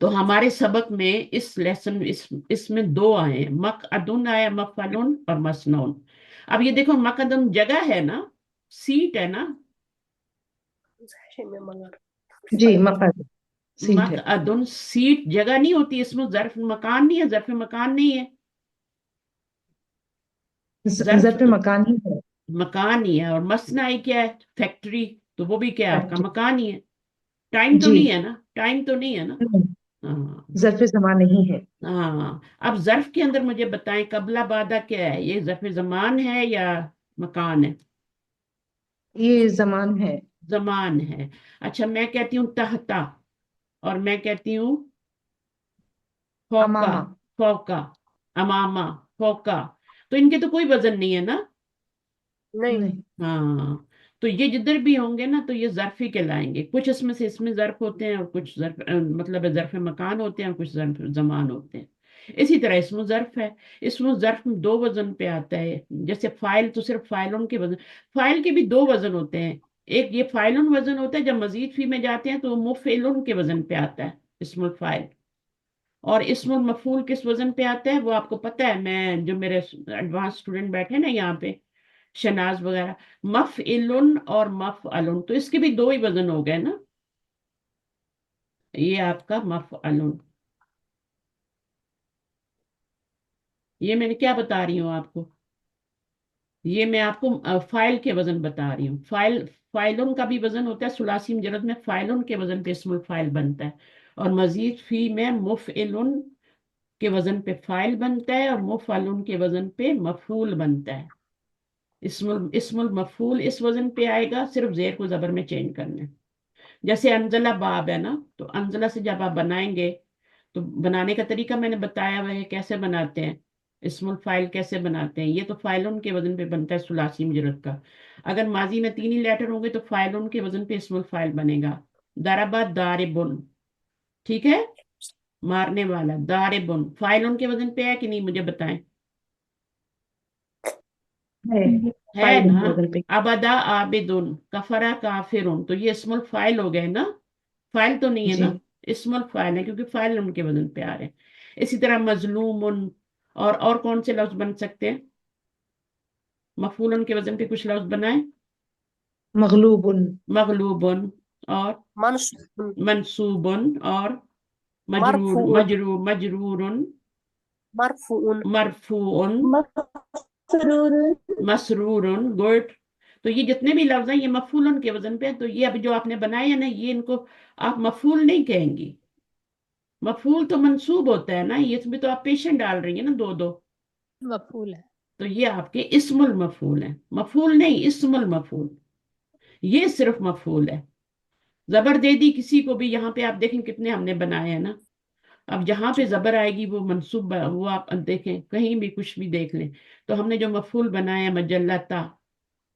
B: تو ہمارے سبق میں اس لیسن اس میں دو آئے ہیں، مقعدن آیا، مفعلن اور مسنون. اب یہ دیکھو مقعدن جگہ ہے نا، سیٹ ہے نا.
D: جی مقعد سیٹ ہے.
B: مقعدن سیٹ جگہ نہیں ہوتی، اس میں ظرف مکان نہیں ہے، ظرف مکان نہیں ہے.
D: ظرف مکان ہی ہے.
B: مکان ہی ہے. اور مصنعی کیا ہے؟ فیکٹری. تو وہ بھی کیا ہے؟ آپ کا
D: فیکٹری.
B: مکان ہی ہے. ٹائم تو
D: جی
B: نہیں ہے نا، ٹائم تو نہیں ہے نا. ہاں
D: ظرف زمان نہیں ہے.
B: ہاں. اب ظرف کے اندر مجھے بتائیں قبلہ بعدہ کیا ہے؟ یہ ظرف زمان ہے یا مکان ہے؟
D: یہ زمان ہے.
B: زمان ہے. اچھا، میں کہتی ہوں تحتا اور میں کہتی ہوں فوقا.
D: امامہ.
B: فوقا، امامہ، فوقا. تو ان کے تو کوئی وزن نہیں ہے نا.
A: نہیں.
B: ہاں. تو یہ جدھر بھی ہوں گے نا تو یہ ظرف ہی کہلائیں گے. کچھ اس میں ظرف ہوتے ہیں اور کچھ ظرف مطلب ظرف مکان ہوتے ہیں اور کچھ ظرف زمان ہوتے ہیں. اسی طرح اسم ظرف ہے، اسم ظرف میں دو وزن پہ آتا ہے، جیسے فائل تو صرف فائلون کے وزن، فائل کے بھی دو وزن ہوتے ہیں، ایک یہ فائلون وزن ہوتا ہے، جب مزید فی میں جاتے ہیں تو وہ مفعلن کے وزن پہ آتا ہے اسم الفائل، اور اسم المفعول کس وزن پہ آتا ہے وہ آپ کو پتہ ہے، میں جو میرے ایڈوانس اسٹوڈنٹ بیٹھے نا یہاں پہ شناز وغیرہ، مفعلن اور مفعلن، تو اس کے بھی دو ہی وزن ہو گئے نا، یہ آپ کا مفعلن، یہ میں نے کیا بتا رہی ہوں آپ کو، یہ میں آپ کو فائل کے وزن بتا رہی ہوں، فائلن کا بھی وزن ہوتا ہے، ثلاثی مجرد میں فائلن کے وزن پہ اسم الفائل بنتا ہے، اور مزید فی میں مفعلن کے وزن پہ فائل بنتا ہے، اور مفعلن کے وزن پہ مفعول بنتا ہے، اسم المفعول اس وزن پہ آئے گا، صرف زیر کو زبر میں چینج کرنا ہے، جیسے انزلہ باب ہے نا، تو انزلہ سے جب آپ بنائیں گے تو بنانے کا طریقہ میں نے بتایا ہوا ہے کیسے بناتے ہیں، اسم الفائل کیسے بناتے ہیں، یہ تو فائلن کے وزن پہ بنتا ہے ثلاثی مجرد کا، اگر ماضی میں تین ہی لیٹر ہوں گے تو فائلن کے وزن پہ اسم الفائل بنے گا، ضربہ داربن، ٹھیک ہے، مارنے والا، داربن فائلن کے وزن پہ ہے کہ نہیں مجھے بتائیں،
D: ہے
B: ہے
D: فائل
B: نا،
D: کے وزن پہ.
B: ابدا عابدن، کفرا کافرن، تو یہ اسم الفائل ہو گئے نا، فائل تو نہیں ہے
D: جی
B: نا، اسم الفائل ہے کیونکہ فائل ان کے وزن پہ آ رہے ہیں، اسی طرح مظلوم، اور کون سے لفظ بن سکتے ہیں، مفعول کے وزن پہ کچھ لفظ بنائیں،
D: مغلوب،
B: مغلوب، اور
A: منصوب،
B: منصوب، اور مجرور،
A: مرفوع،
B: مجرور،
A: مرفوع،
B: مرفوع،
E: مسرور،
B: مسرور، گڈ، تو یہ جتنے بھی لفظ ہیں یہ مفعول کے وزن پہ ہیں، تو یہ اب جو آپ نے بنائے ہیں نا، یہ ان کو آپ مفعول نہیں کہیں گی، مفعول تو منصوب ہوتا ہے نا، یہ اس میں تو آپ پیشن ڈال رہی ہیں نا دو دو،
C: مفعول ہے.
B: تو یہ آپ کے اسم المفعول ہیں، مفعول نہیں اسم المفعول، یہ صرف مفعول ہے، زبر دے دی کسی کو بھی، یہاں پہ آپ دیکھیں کتنے ہم نے بنائے ہیں نا، اب جہاں پہ زبر آئے گی وہ منصوب، وہ آپ دیکھیں کہیں بھی کچھ بھی دیکھ لیں، تو ہم نے جو مفعول بنایا ہے مجلتا،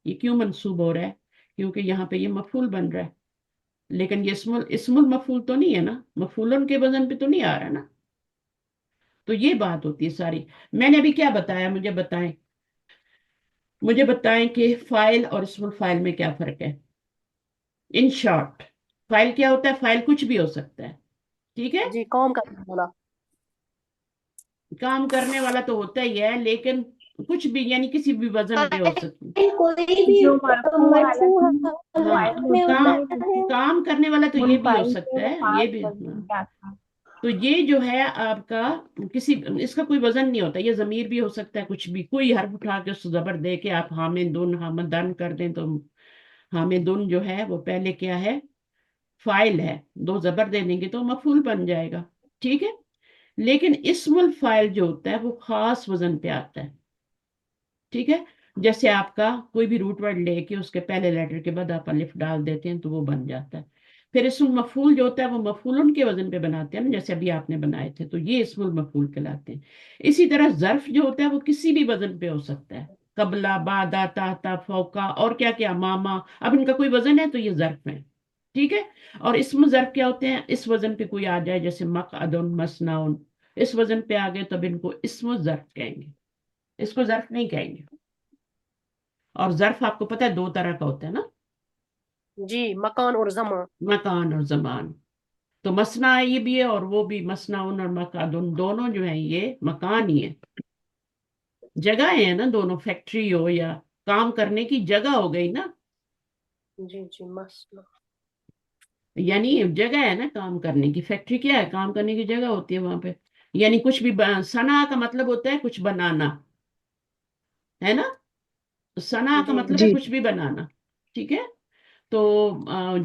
B: یہ کیوں منصوب ہو رہا ہے، کیونکہ یہاں پہ یہ مفعول بن رہا ہے، لیکن یہ اسم المفعول تو نہیں ہے نا، مفعولن کے وزن پہ تو نہیں آ رہا نا، تو یہ بات ہوتی ہے ساری، میں نے ابھی کیا بتایا، مجھے بتائیں کہ فائل اور اسم الفائل میں کیا فرق ہے، ان شارٹ، فائل کیا ہوتا ہے، فائل کچھ بھی ہو سکتا ہے، ٹھیک ہے،
A: جی کام کرنے والا،
B: کام کرنے والا تو ہوتا ہی ہے، لیکن کچھ بھی یعنی کسی بھی وزن پہ ہو سکتی،
E: فاعل کوئی بھی
F: جو مرفوع
E: مرفوع
F: حالت
B: ہاں،
E: حالت
F: فائل
E: میں
F: ہوتا
E: ہوتا
F: ہے
E: ہے،
B: کام کرنے والا تو یہ بھی ہو
F: منفعل سے
B: سکتا
F: وہ
B: ہے، یہ
F: خاص
B: بھی،
F: وزن
B: ہاں،
F: کیا تھا.
B: تو یہ جو ہے آپ کا کسی، اس کا کوئی وزن نہیں ہوتا، یہ ضمیر بھی ہو سکتا ہے، کچھ بھی کوئی حرف اٹھا کے اس کو زبر دے کے آپ حامدن حامدن کر دیں، تو حامدن جو ہے وہ پہلے کیا ہے، فائل ہے، دو زبر دے دیں گے تو مفعول بن جائے گا، ٹھیک ہے، لیکن اسم الفائل جو ہوتا ہے وہ خاص وزن پہ آتا ہے، ٹھیک ہے، جیسے آپ کا کوئی بھی روٹ ورڈ لے کے اس کے پہلے لیٹر کے بعد آپ الف ڈال دیتے ہیں تو وہ بن جاتا ہے، پھر اسم المفعول جو ہوتا ہے وہ مفعول کے وزن پہ بناتے ہیں نا، جیسے ابھی آپ نے بنائے تھے، تو یہ اسم المفعول کہلاتے ہیں، اسی طرح ظرف جو ہوتا ہے وہ کسی بھی وزن پہ ہو سکتا ہے، قبلہ، بعدہ، تحتا، فوقا، اور کیا کیا، ماما، اب ان کا کوئی وزن ہے تو یہ ظرف ہے، ٹھیک ہے، اور اسم ظرف کیا ہوتے ہیں، اس وزن پہ کوئی آ جائے، جیسے مقعدن، مسنون، اس وزن پہ آ گئے تو اب ان کو اسم ظرف کہیں گے، اس کو ظرف نہیں کہیں گے، اور ظرف آپ کو پتہ ہے دو طرح کا ہوتا ہے نا،
A: جی مکان اور زمان،
B: مکان اور زمان، تو مسنا یہ بھی ہے اور وہ بھی، مسنون اور مقعدن دونوں جو ہیں یہ مکان ہی ہے، جگہ ہے نا دونوں، فیکٹری ہو یا کام کرنے کی جگہ ہو گئی نا،
A: جی جی مسنا،
B: یعنی جگہ ہے نا کام کرنے کی، فیکٹری کیا ہے، کام کرنے کی جگہ ہوتی ہے وہاں پہ، یعنی کچھ بھی صنع کا مطلب ہوتا ہے کچھ بنانا، ہے نا، صنع کا
A: جی
B: مطلب ہے
D: جی
B: کچھ بھی بنانا، ٹھیک ہے، تو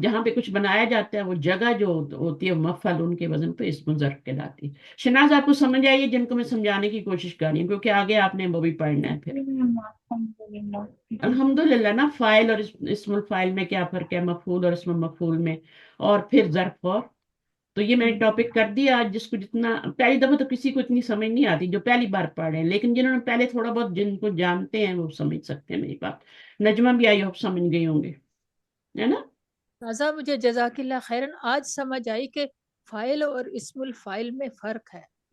B: جہاں پہ کچھ بنایا جاتا ہے وہ جگہ جو ہوتی ہے مفعول ان کے وزن پہ اسم ظرف کہلاتی ہے، شناز آپ کو سمجھ آئیے جن کو میں سمجھانے کی کوشش کر رہی ہوں، کیونکہ آگے آپ نے وہ بھی پڑھنا ہے پھر،
F: الحمدللہ. جی
B: الحمدللہ نا، فائل اور اسم الفائل میں کیا فرق ہے، مفعول اور اسم مفعول میں، اور پھر ظرف، اور تو یہ میں نے ٹاپک کر دیا آج، جس کو جتنا پہلی دفعہ تو کسی کو اتنی سمجھ نہیں آتی جو پہلی بار پڑھ رہے ہیں، لیکن جنہوں نے پہلے تھوڑا بہت جن کو جانتے ہیں وہ سمجھ سکتے ہیں میری بات، نجمہ بھی آئی ہوپ سمجھ گئی ہوں گے، ہے نا،
C: رضا مجھے جزاک اللہ خیرن آج سمجھ آئی کہ فائل اور اسم الفائل میں فرق ہے.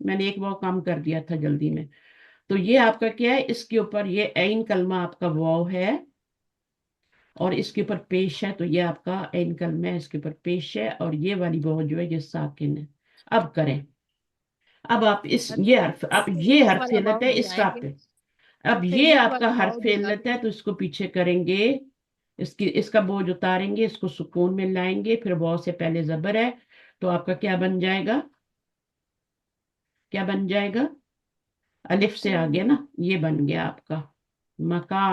B: میں نے ایک واو کم کر دیا تھا جلدی میں. تو یہ آپ کا کیا ہے, اس کے اوپر یہ عین کلمہ آپ کا واو ہے اور اس کے اوپر پیش ہے, تو یہ آپ کا عین کلمہ ہے, اس کے اوپر پیش ہے, اور یہ والی واو جو ہے یہ ساکن ہے. اب کریں, اب آپ یہ حرف, اب یہ حرف
C: والا
B: علت
C: واؤ
B: ہے اس کا
C: ملائیں گے.
B: اب
C: پھر
B: یہ آپ
C: والا
B: کا
C: واؤ
B: حرف
C: ملا
B: علت
C: کے
B: ہے, تو اس کو پیچھے کریں گے, اس کا بوجھ اتاریں گے, اس کو سکون میں لائیں گے, پھر واو سے پہلے زبر ہے, تو آپ کا کیا بن جائے گا, کیا بن جائے گا, الف سے آگے نا, یہ بن گیا آپ کا مکا.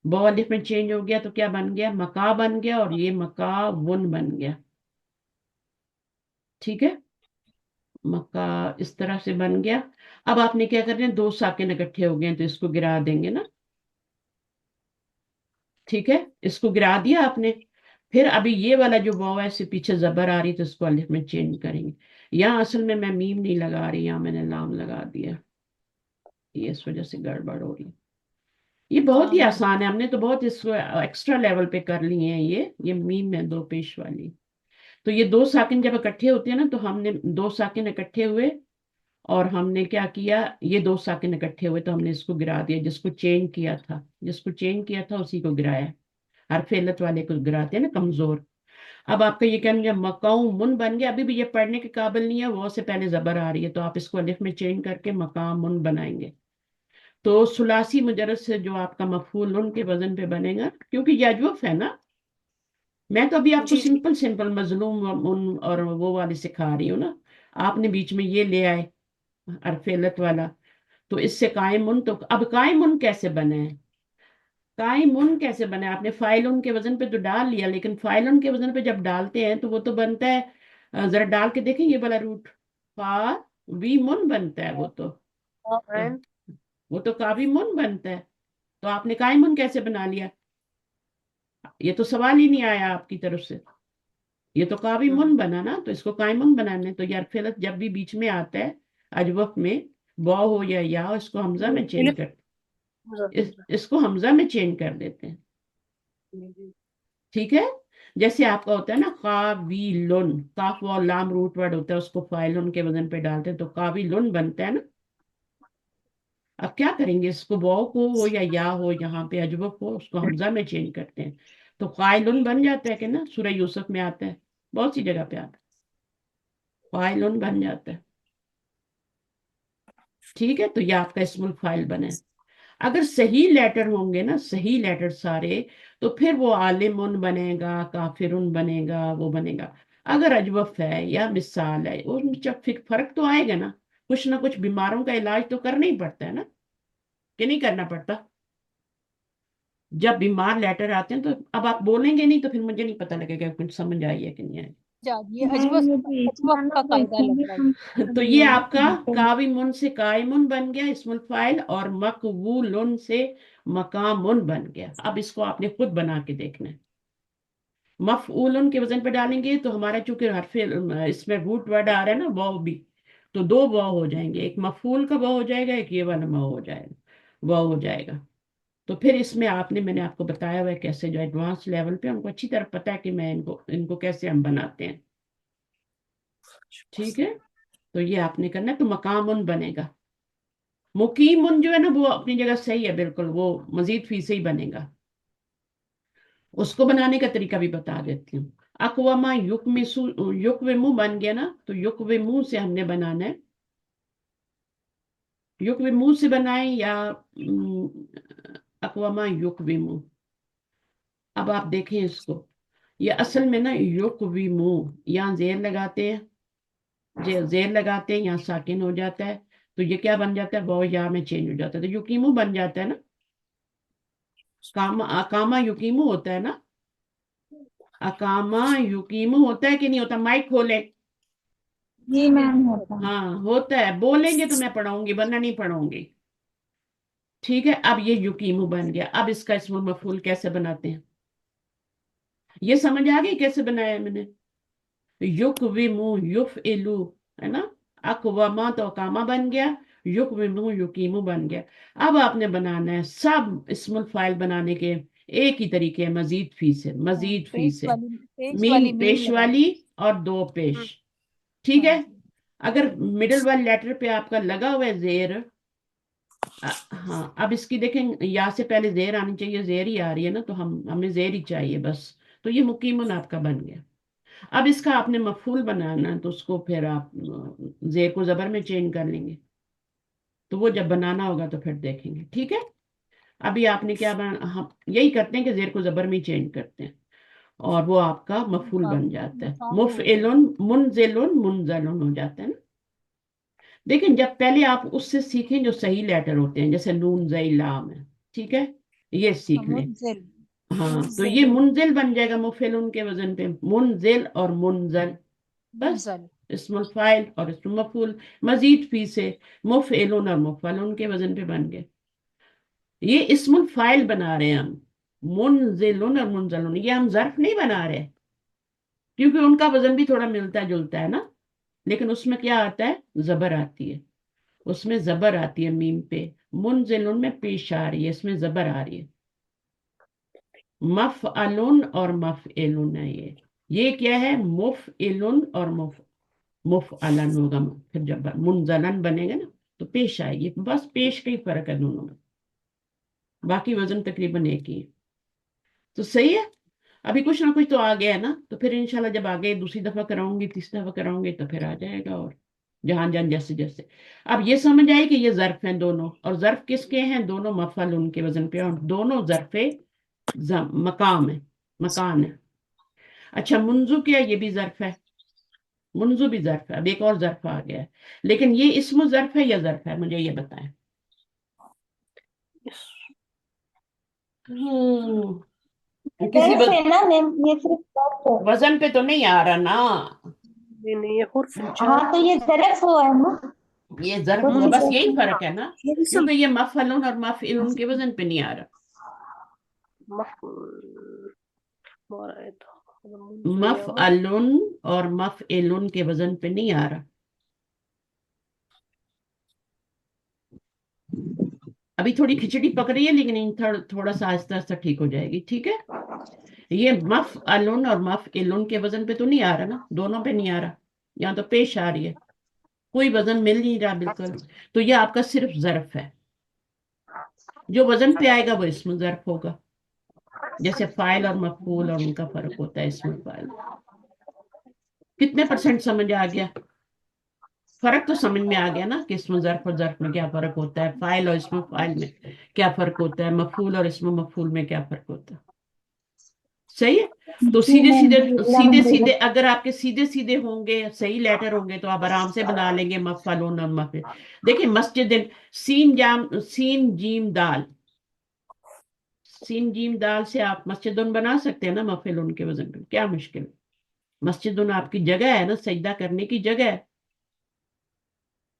B: واو الف میں چینج ہو گیا تو کیا بن گیا, مکا بن گیا, اور یہ مکاون بن گیا. ٹھیک ہے, مکہ اس طرح سے بن گیا. اب آپ نے کیا کرنا ہے, دو ساکن اکٹھے ہو گئے ہیں تو اس کو گرا دیں گے نا. ٹھیک ہے, اس کو گرا دیا آپ نے. پھر ابھی یہ والا جو واو ہے, اس سے پیچھے زبر آ رہی تو اس کو الف میں چینج کریں گے. یہاں اصل میں میم نہیں لگا رہی, یہاں میں نے لام لگا دیا, یہ اس وجہ سے گڑبڑ ہو رہی. یہ بہت ہی
C: لام
B: آسان ہے, ہم نے تو بہت اس کو ایکسٹرا لیول پہ کر لی ہیں. یہ میم ہے دو پیش والی. تو یہ دو ساکن جب اکٹھے ہوتے ہیں نا, تو ہم نے دو ساکن اکٹھے ہوئے اور ہم نے کیا کیا, یہ دو ساکن اکٹھے ہوئے تو ہم نے اس کو گرا دیا, جس کو چینج کیا تھا اسی کو گرایا. حرف علت والے کو گراتے ہیں نا کمزور. اب آپ کا یہ کہنا مقام من بن گیا. ابھی بھی یہ پڑھنے کے قابل نہیں ہے, وہ سے پہلے زبر آ رہی ہے, تو آپ اس کو الف میں چینج کر کے مقام من بنائیں گے. تو ثلاثی مجرد سے جو آپ کا مفعول ان کے وزن پہ بنے گا, کیونکہ یجوف ہے نا. میں تو ابھی آپ کو
A: جی جی
B: سمپل مظلوم اور وہ والے سکھا رہی ہوں نا. آپ نے بیچ میں یہ لے آئے حرف علت والا, تو اس سے قائم ان. تو اب قائم ان کیسے بنے ہیں, قائم ان کیسے بنے, آپ نے فائل ان کے وزن پہ تو ڈال لیا, لیکن فائل ان کے وزن پہ جب ڈالتے ہیں تو وہ تو بنتا ہے, ذرا ڈال کے دیکھیں یہ والا روٹ, فا وی من بنتا ہے. وہ تو کافی من بنتا ہے. تو آپ نے قائم ان کیسے بنا لیا, یہ تو سوال ہی نہیں آیا آپ کی طرف سے. یہ تو قاوی من بنا نا, تو اس کو قائم من بنانے. تو یار فعلت جب بھی بیچ میں آتا ہے اجوف میں, واو ہو یا یا, اس کو حمزہ میں چینج کر, اس کو حمزہ میں چینج کر دیتے ہیں. ٹھیک ہے, جیسے آپ کا ہوتا ہے نا قاویلن, کاف و لام روٹ ورڈ ہوتا ہے, اس کو فائلن کے وزن پہ ڈالتے ہیں تو قاویلن بنتا ہے نا. اب کیا کریں گے, اس کو واو کو ہو یا ہو, یہاں پہ اجوف ہو, اس کو حمزہ میں چینج کرتے ہیں تو قائلن بن جاتا ہے کہ نا. سورہ یوسف میں آتا ہے, بہت سی جگہ پہ آتا ہے, فائلن بن جاتا ہے. ٹھیک ہے, تو یہ آپ کا اسم الفائل بنے. اگر صحیح لیٹر ہوں گے نا, صحیح لیٹر سارے, تو پھر وہ عالمن بنے گا, کافرن بنے گا, وہ بنے گا. اگر اجوف ہے یا مثال ہے, ان میں فرق تو آئے گا نا. کچھ نہ کچھ بیماروں کا علاج تو کرنا ہی پڑتا ہے نا, کہ نہیں کرنا پڑتا. جب بیمار لیٹر آتے ہیں تو اب آپ بولیں گے نہیں تو پھر مجھے نہیں پتا لگے گا کچھ سمجھ آئی ہے کہ نہیں آئی.
C: یہ
F: میں
C: اجوف
F: یہ دیکھ
C: اجوف
F: مانا
C: کا قاعدہ
F: دیکھیں
C: لگ
F: گے
C: رہا
F: ہم
C: ہے.
B: تو یہ آپ کا کاوی من سے قائمن بن گیا اسم الفائل, اور مقبولن سے مقامن بن گیا. اب اس کو آپ نے خود بنا کے دیکھنا ہے. مفعولن کے وزن پہ ڈالیں گے تو ہمارا چونکہ حرف اس میں روٹ ورڈ آ رہا ہے نا, واو بھی, تو دو واو ہو جائیں گے, ایک مفعول کا واو ہو جائے گا, ایک یہ والا واو ہو جائے گا. تو پھر اس میں میں نے آپ کو بتایا ہوا ہے کیسے, جو ایڈوانس لیول پہ ہم کو اچھی طرح پتا ہے کہ میں ان کو کیسے ہم بناتے ہیں. ٹھیک ہے, تو یہ آپ نے کرنا ہے. تو مقامن بنے گا. مقیمن جو ہے نا, وہ اپنی جگہ صحیح ہے بالکل, وہ مزید فی سے ہی بنے گا. اس کو بنانے کا طریقہ بھی بتا دیتی ہوں. اقواما یقومو بن گیا نا, تو یقومو سے ہم نے بنانا ہے. یقومو سے بنائیں یا اقواما یقومو. اب آپ دیکھیں اس کو, یہ اصل میں نا یقومو, یہاں زیر لگاتے ہیں, زیر لگاتے ہیں, یہاں ساکن ہو جاتا ہے, تو یہ کیا بن جاتا ہے, واو یا میں چینج ہو جاتا ہے, تو یقیمو بن جاتا ہے نا. اقامہ یقیمو ہوتا ہے نا, اقامہ یقیمو ہوتا ہے کہ نہیں ہوتا. مائک کھولے.
F: جی میم ہوتا ہے.
B: ہاں ہوتا ہے, بولیں گے تو میں پڑھاؤں گی, ورنہ نہیں پڑھاؤں گی. ٹھیک ہے, اب یہ یقیمو بن گیا. اب اس کا اسم مفعول کیسے بناتے ہیں, یہ سمجھ آ گئی کیسے بنایا میں نے. یقومو یفعلو ہے نا, اقواما تو اقامہ بن گیا, یقومو یقیمو بن گیا. اب آپ نے بنانا ہے سب اسم الفائل بنانے کے ایک ہی طریقے, مزید فی سے, مزید فی
C: پیش
B: سے,
C: والی
B: میم
C: میم
B: پیش
C: لگا.
B: والی اور دو پیش. ٹھیک
C: ہاں
B: ہے,
C: جی.
B: اگر مڈل والے لیٹر پہ آپ کا لگا ہوا ہے زیر، ہاں اب اس کی دیکھیں یا سے پہلے زیر آنی چاہیے، زیر ہی آ رہی ہے نا، تو ہمیں زیر ہی چاہیے بس، تو یہ مقیمن آپ کا بن گیا۔ اب اس کا آپ نے مفعول بنانا ہے، تو اس کو پھر آپ زیر کو زبر میں چینج کر لیں گے، تو وہ جب بنانا ہوگا تو پھر دیکھیں گے، ٹھیک ہے۔ ابھی آپ نے کیا ہم یہی کرتے ہیں کہ زیر کو زبر میں چینج کرتے ہیں، اور وہ آپ کا مفعول بن جاتا ہے، مفعلن منزلن منزلن ہو جاتا ہے نا۔ دیکھیں جب پہلے آپ اس سے سیکھیں جو صحیح لیٹر ہوتے ہیں، جیسے نون زئی لام ہے، ٹھیک ہے، یہ سیکھ لیں۔
C: منزل
B: ہاں تو یہ منزل بن جائے گا مفعلن کے وزن پہ، منزل اور منزل، بس
C: منزل
B: اسم الفاعل اور اسم مفعول، مزید فی سے مفعلن اور مفعلن کے وزن پہ بن گئے۔ یہ اسم الفاعل بنا رہے ہیں ہم، منزلن اور منزلن، یہ ہم ظرف نہیں بنا رہے، کیونکہ ان کا وزن بھی تھوڑا ملتا جلتا ہے نا، لیکن اس میں کیا آتا ہے، زبر آتی ہے، اس میں زبر آتی ہے میم پہ، منزلن میں پیش آ رہی ہے، اس میں زبر آ رہی ہے۔ مفعلن اور مفعلن ہے، یہ کیا ہے، مفعلن اور مفعلن ہوگا، پھر جب منزلن بنے گا نا تو پیش آئے گی، بس پیش کا ہی فرق ہے دونوں میں، باقی وزن تقریباً ایک ہی ہے۔ تو صحیح ہے، ابھی کچھ نہ کچھ تو آ گیا ہے نا، تو پھر انشاءاللہ جب آگے دوسری دفعہ کراؤں گی، تیسری دفعہ کراؤں گی تو پھر آ جائے گا، اور جہاں جیسے جیسے اب یہ سمجھ آئے کہ یہ ظرف ہیں دونوں، اور ظرف کس کے ہیں، دونوں مفعل ان کے وزن پہ، اور دونوں ظرف مقام ہے، مکان ہے۔ اچھا منذ کیا، یہ بھی ظرف ہے، منذ بھی ظرف ہے، اب ایک اور ظرف آ گیا ہے، لیکن یہ اسم ظرف ہے یا ظرف ہے، مجھے یہ بتائیں۔ کسی
E: ظرف ہے نا میم، یہ صرف ظرف ہے۔
B: وزن پہ تو نہیں آ رہا نا،
A: نہیں یہ حرف
E: ہاں
A: جر،
E: تو یہ ظرف ہوا ہے نا،
B: یہ ظرف
E: حرف
B: ہوگا، بس
E: ظرف
B: یہی
E: ہے۔
B: فرق ہے نا،
A: یہ اسم
B: کیونکہ یہ مفعلن اور مفعلن کے وزن پہ نہیں آ رہا، مفعلن اور مفعلن کے وزن پہ نہیں آ رہا۔ ابھی تھوڑی کھچڑی پک رہی ہے، لیکن تھوڑا سا آہستہ آہستہ ٹھیک ہو جائے گی، ٹھیک ہے۔ یہ مفعلن اور مفعلن کے وزن پہ تو نہیں آ رہا نا، دونوں پہ نہیں آ رہا، یہاں تو پیش آ رہی ہے، کوئی وزن مل نہیں رہا بالکل، تو یہ آپ کا صرف ظرف ہے، جو وزن پہ آئے گا وہ اسم ظرف ہوگا، جیسے فاعل اور مفعول اور ان کا فرق ہوتا ہے اسم فاعل۔ کتنے پرسنٹ سمجھ آ گیا؟ فرق تو سمجھ میں آ گیا نا کہ اسم ظرف اور ظرف میں کیا فرق ہوتا ہے، فاعل اور اسم فاعل میں کیا فرق ہوتا ہے، مفعول اور اسم مفعول میں کیا فرق ہوتا ہے، صحیح ہے۔ تو
E: جی
B: سیدھے
E: میم،
B: سیدھے
E: جی
B: سیدھے
E: الحمد
B: سیدھے
E: للہ۔
B: اگر آپ کے سیدھے سیدھے ہوں گے، صحیح لیٹر ہوں گے، تو آپ آرام سے بنا لیں گے مفعلون اور مفعل۔ دیکھیں مسجد، سین جیم دال، سین جیم دال سے آپ مسجدن بنا سکتے ہیں نا مفعلون کے وزن پہ، کیا مشکل، مسجدن آپ کی جگہ ہے نا، سجدہ کرنے کی جگہ ہے،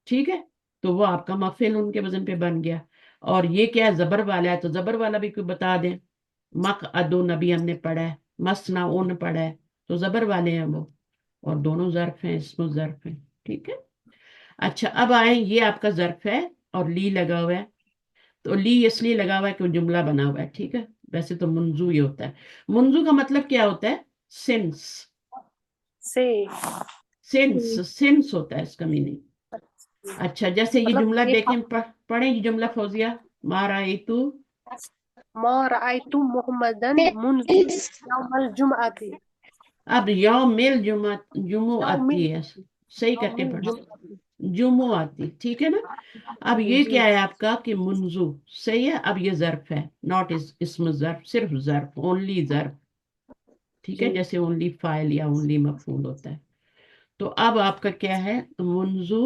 B: ٹھیک ہے، تو وہ آپ کا مفعلون کے وزن پہ بن گیا۔ اور یہ کیا ہے، زبر والا ہے، تو زبر والا بھی کوئی بتا دیں، مقعدون ابھی ہم نے پڑھا ہے، مسنعون پڑھا ہے، تو زبر والے ہیں وہ، اور دونوں ظرف ہیں، اسم ظرف ہیں، ٹھیک ہے۔ اچھا اب آئیں، یہ آپ کا ظرف ہے اور لی لگا ہوا ہے، تو لی اس لیے لگا ہوا ہے کہ جملہ بنا ہوا ہے، ٹھیک ہے، ویسے تو منذو ہی ہوتا ہے۔ منذو کا مطلب کیا ہوتا ہے، سنس،
A: سے،
B: سنس ہوتا ہے اس کا میننگ۔ اچھا جیسے یہ
A: مطلب
B: جملہ
A: ایک
B: دیکھیں، پڑھیں یہ جملہ فوزیہ، ما رأیتو،
A: ما رأيت محمدا منذ يوم الجمعة،
B: اب یوم الجمعہ، جمعہ
A: يوم
B: آتی ہے، صحیح کر کے پڑھ،
A: الجمعة،
B: جمعہ آتی، ٹھیک ہے نا۔ اب یہ
A: جی
B: کیا ہے آپ کا کہ منذو، صحیح ہے، اب یہ ظرف ہے، ناٹ اسم ظرف، صرف ظرف، اونلی ظرف، ٹھیک ہے،
A: جی
B: جیسے اونلی فاعل یا اونلی مفعول ہوتا ہے۔ تو اب آپ کا کیا ہے، منذو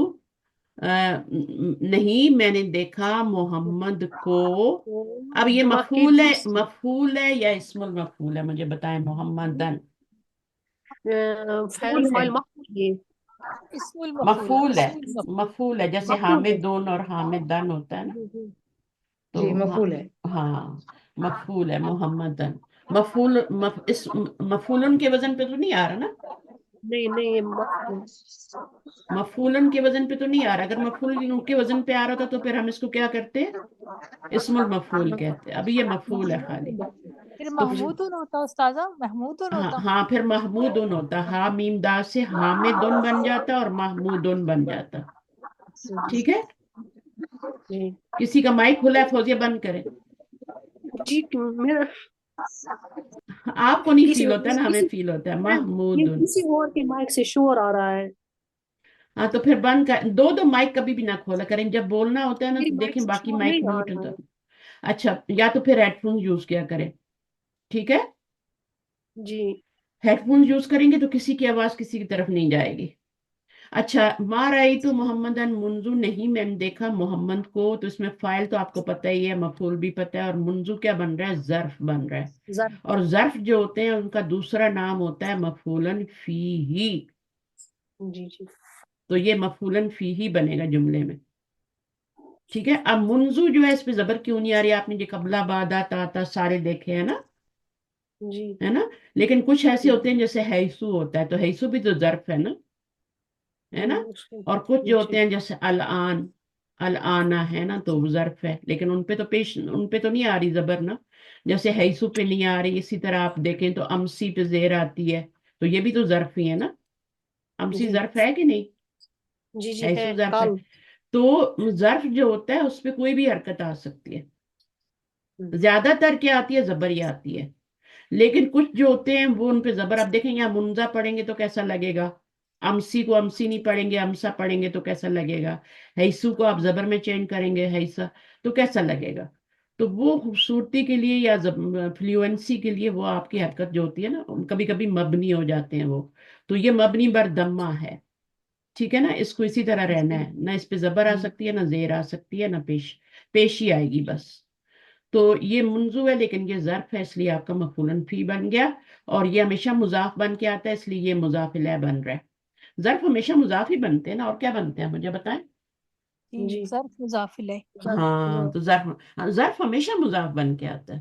B: نہیں میں نے دیکھا محمد کو، اب یہ
A: جمعہ کے
B: مفعول ہے،
A: دن
B: مفعول ہے یا اسم المفعول ہے، مجھے بتائیں، محمدن
A: فعل فاعل مفعول، یہ
C: اسم المفعول،
B: مفعول ہے،
C: اسم المفعول،
B: مفعول ہے، جیسے
A: مفعول ہے،
B: حامدون اور حامدن ہوتا ہے نا، تو
D: جی مفعول ہے۔
B: ہاں مفعول ہے محمدن، مفعولن کے وزن پہ تو نہیں آ رہا نا،
A: نہیں نہیں یہ مفعول،
B: مفعولن کے وزن پہ تو نہیں آ رہا، اگر مفعول کے وزن پہ آ رہا تھا تو پھر ہم اس کو کیا کرتے، اسم المفعول کہتے، اب یہ مفعول ہے خالی،
C: پھر محمودن ہوتا استاذہ، محمودن
B: ہاں
C: ہوتا.
B: ہاں پھر محمودن ہوتا، ہا میم دا سے حامدن بن جاتا اور محمودن بن جاتا. ٹھیک ہے،
A: جی
B: کسی کا مائک کھلا ہے فوزیہ بند کرے.
A: جی میرا
B: آپ کو نہیں
A: کسی
B: فیل ہوتا ہے نا، ہمیں فیل ہوتا ہے.
A: یہ
B: محمودن.
A: کسی اور کے مائک سے شور آ رہا ہے.
B: ہاں تو پھر بند کر دو. مائک کبھی بھی نہ کھولا کریں، جب بولنا ہوتا ہے نا
A: میری
B: تو
A: مائک
B: دیکھیں
A: سے
B: باقی
A: شور
B: مائک
A: نہیں آ
B: میوٹ
A: رہا
B: ہوتا.
A: ہے.
B: اچھا، یا تو پھر ہیڈ فون یوز کیا کریں. ٹھیک ہے،
A: جی
B: ہیڈ فون یوز کریں گے تو کسی کی آواز کسی کی طرف نہیں جائے گی. اچھا، ما رأیت محمد منذ، نہیں میں نے دیکھا محمد کو. تو اس میں فائل تو آپ کو پتہ ہی ہے، مفعول بھی پتہ ہے، اور منذ کیا بن رہا ہے؟ ظرف بن رہا ہے.
A: ظرف.
B: اور ظرف جو ہوتے ہیں ان کا دوسرا نام ہوتا ہے مفعولن فیہ.
A: جی جی
B: تو یہ مفعولن فیہ بنے گا جملے میں. ٹھیک ہے، اب منذ جو ہے اس پہ زبر کیوں نہیں آ رہی؟ آپ نے یہ قبلہ بعدہ تا سارے دیکھے ہیں نا،
A: جی
B: ہے نا. لیکن کچھ ایسے ہوتے ہیں جیسے حیثو ہوتا ہے، تو حیثو بھی تو ظرف ہے نا، ہے نا. اور کچھ جو ہوتے ہیں جیسے الان، الانا ہے نا، تو وہ ظرف ہے، لیکن ان پہ تو نہیں آ رہی زبر نا. جیسے حیثو پہ نہیں آ رہی، اسی طرح آپ دیکھیں تو امسی پہ زیر آتی ہے، تو یہ بھی تو ظرف ہی ہے نا. امسی
A: جی
B: ظرف ہے کہ نہیں؟
A: جی جی ہے
B: حیثو ظرف ہے.
A: کال.
B: تو ظرف جو ہوتا ہے اس پہ کوئی بھی حرکت آ سکتی ہے. زیادہ تر کیا آتی ہے؟ زبر ہی آتی ہے. لیکن کچھ جو ہوتے ہیں وہ ان پہ زبر. آپ دیکھیں یہاں منزا پڑھیں گے تو کیسا لگے گا، امسی کو امسی نہیں پڑھیں گے، امسا پڑھیں گے تو کیسا لگے گا. حیثو کو آپ زبر میں چینج کریں گے حیثا، تو کیسا لگے گا. تو وہ خوبصورتی کے لیے یا فلوئنسی کے لیے وہ آپ کی حرکت جو ہوتی ہے نا، کبھی کبھی مبنی ہو جاتے ہیں وہ. تو یہ مبنی بر دمہ ہے. ٹھیک ہے نا، اس کو اسی طرح رہنا ہے، نہ اس پہ زبر آ سکتی ہے، نہ زیر آ سکتی ہے، نہ پیشی آئے گی بس. تو یہ منذو ہے لیکن یہ ظرف ہے، اس لیے آپ کا مفعولن فی بن گیا. اور یہ ہمیشہ مضاف بن کے آتا ہے، اس لیے یہ مضاف الیہ بن رہا ہے. ظرف ہمیشہ مضاف ہی بنتے ہیں نا، اور کیا بنتے ہیں مجھے بتائیں.
A: جی
C: ظرف مضاف الیہ.
B: ہاں تو ظرف ہمیشہ مضاف بن کے آتا ہے.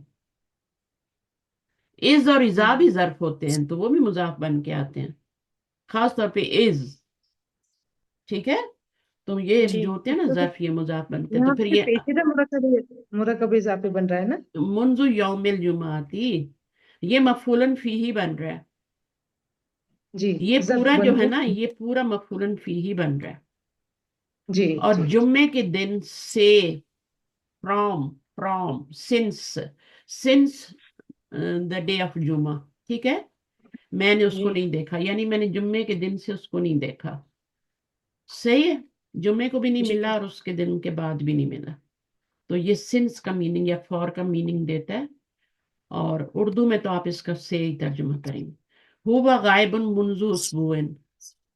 B: از اور اذا بھی ظرف ہوتے ہیں تو وہ بھی مضاف بن کے آتے ہیں، خاص طور پہ از. ٹھیک ہے، تو یہ
A: جی
B: جو ہوتے ہیں نا
D: تو
B: ظرف یہ مضاف بنتے ہیں. تو
D: یہاں
B: پھر
D: پہ
B: یہ
D: پیچیدہ مرکب اضافی بن رہا ہے نا.
B: منذ یوم الجمعاتی، یہ مفعولن فی ہی بن رہا ہے.
D: جی
B: یہ
D: ظرف
B: پورا جو
D: بن
B: ہے
D: کے.
B: نا یہ پورا مفعولن فی ہی بن رہا ہے.
D: جی
B: اور
D: جی
B: جمعے کے دن سے، from since the day of جمعہ. ٹھیک ہے، میں نے اس کو
A: جی
B: نہیں دیکھا، یعنی میں نے جمعے کے دن سے اس کو نہیں دیکھا. صحیح ہے، جمعے کو بھی نہیں
A: جی
B: ملا اور اس کے دن کے بعد بھی نہیں ملا. تو یہ سنس کا میننگ یا فور کا میننگ دیتا ہے. اور اردو میں تو آپ اس کا سے ہی ترجمہ کریں گے. ہوا غائب منذ اسبوع،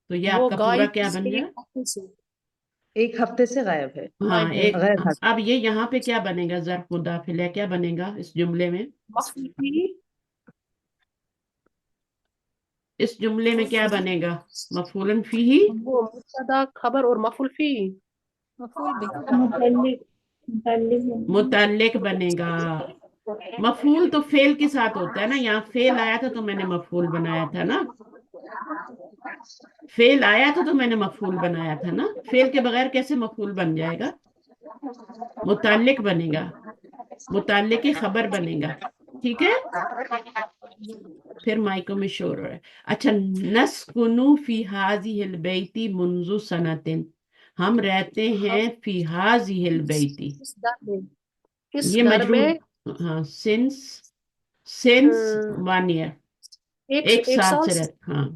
B: تو یہ آپ
A: وہ
B: کا پورا
A: غائب
B: کیا بن
A: ایک
B: جائے؟
A: ہفتے سے
D: ایک ہفتے سے غائب ہے.
B: ہاں
A: غائب ہے.
B: ایک.
D: غیر حاضر.
B: اب یہ یہاں پہ کیا بنے گا؟ ظرف مضاف الیہ کیا بنے گا اس جملے میں؟
A: مخفی
B: اس جملے میں کیا بنے گا؟ مفعولن فی ہی.
A: وہ مبتدا خبر اور مفعول فی.
C: مفعول بھی.
F: متعلق
B: متعلق بنے گا. مفعول تو فعل کے ساتھ ہوتا ہے نا، یہاں فعل آیا تھا تو میں نے مفعول بنایا تھا نا. فعل آیا تھا تو میں نے مفعول بنایا تھا نا. فعل کے بغیر کیسے مفعول بن جائے گا؟ متعلق بنے گا، متعلق کی خبر بنے گا. ٹھیک ہے، پھر مائکو میں شور ہو رہا ہے. اچھا، نسکنو فی ہذہ البیت منذ سنۃ، ہم رہتے ہیں فی ہذہ البیت.
A: کس گھر میں کس
B: یہ
A: گھر میں
B: مجرور، ہاں سنس 1 ایئر، ایک
A: ایک
B: سال
A: سال
B: سے
A: سے.
B: رہتے. ہاں،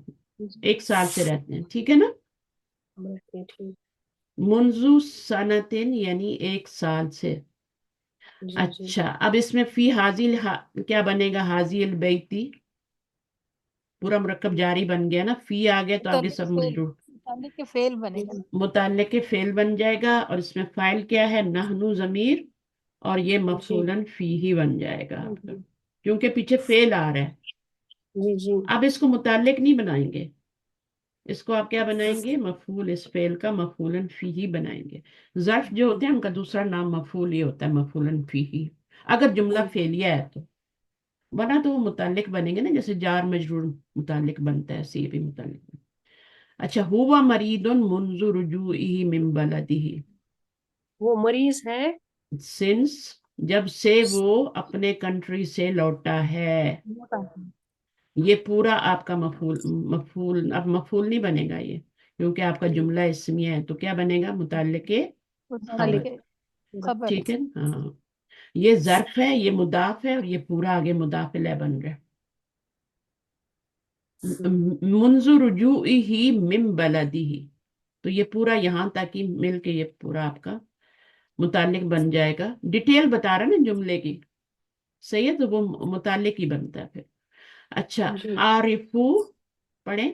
B: ایک سال سے رہتے ہیں. ٹھیک ہے نا.
A: ٹھیک.
B: منذ سنتن یعنی ایک سال سے.
A: جی جی
B: اچھا، اب اس میں فی حاضل کیا بنے گا؟ حاضی البیتی پورا مرکب جاری بن گیا نا. فی آ گیا تو آگے
C: متعلق
B: سب
C: فعل،
B: مجرور.
C: متعلق کے فعل بنے گا.
B: متعلق کے فعل بن جائے گا، اور اس میں فاعل کیا ہے؟ نحنو ضمیر، اور یہ
A: جی
B: مفعولن فی ہی بن جائے گا آپ کا،
A: جی
B: کیونکہ پیچھے فعل آ رہا ہے.
A: جی جی
B: اب اس کو متعلق نہیں بنائیں گے، اس کو آپ کیا بنائیں گے؟ مفعول، اس فعل کا مفعولن فی ہی بنائیں گے. ظرف جو ہوتے ہیں ان کا دوسرا نام مفعول ہی ہوتا ہے، مفعولن فی ہی، اگر جملہ فعلیہ ہے تو. ورنہ تو وہ متعلق بنیں گے نا، جیسے جار مجرور متعلق بنتا ہے، ایسے یہ بھی متعلق بنتا ہے. اچھا، ہوا مریض منذ رجوعہ من بلدہ،
A: وہ مریض ہے
B: سنس جب سے وہ اپنے کنٹری سے لوٹا ہے.
C: موٹا ہے.
B: یہ پورا آپ کا مفعول اب مفعول نہیں بنے گا یہ، کیونکہ آپ کا جملہ اسمیہ ہے. تو کیا بنے گا؟ متعلق
C: متعلق
B: خبر.
C: خبر.
B: ٹھیک ہے. ہاں یہ ظرف ہے، یہ مضاف ہے، اور یہ پورا آگے مضاف الیہ بن رہا ہے. منذ رجوعہ من بلدہ، تو یہ پورا یہاں تک ہی مل کے یہ پورا آپ کا متعلق بن جائے گا. ڈیٹیل بتا رہا نا جملے کی، صحیح ہے، تو وہ متعلق ہی بنتا ہے پھر. اچھا
A: جی.
B: عارفو پڑھیں.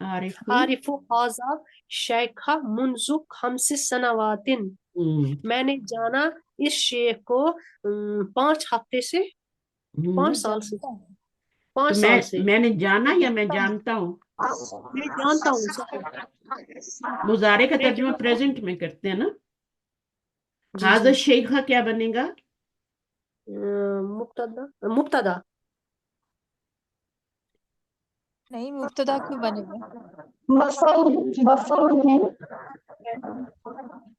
B: عارفو
A: عارف هذا شیخ منذ 5 سنوات. میں نے جانا اس شیخ کو 5 ہفتے سے، 5 سال سے،
C: جانتا ہے.
A: 5
B: تو
A: سال سے.
B: میں نے جانا یا میں
C: جانتا ہوں.
B: جانتا ہوں؟
A: میں جانتا ہوں سر.
B: مضارع کا
A: میں
B: ترجمہ
A: جانتا
B: پریزنٹ میں کرتے ہیں نا.
A: ہوں. جی
B: حاضر
A: جی.
B: شیخہ کیا بنے گا؟
A: مبتدا.
C: نہیں، مبتدا کیوں بنے گا؟
E: مفعول ہے.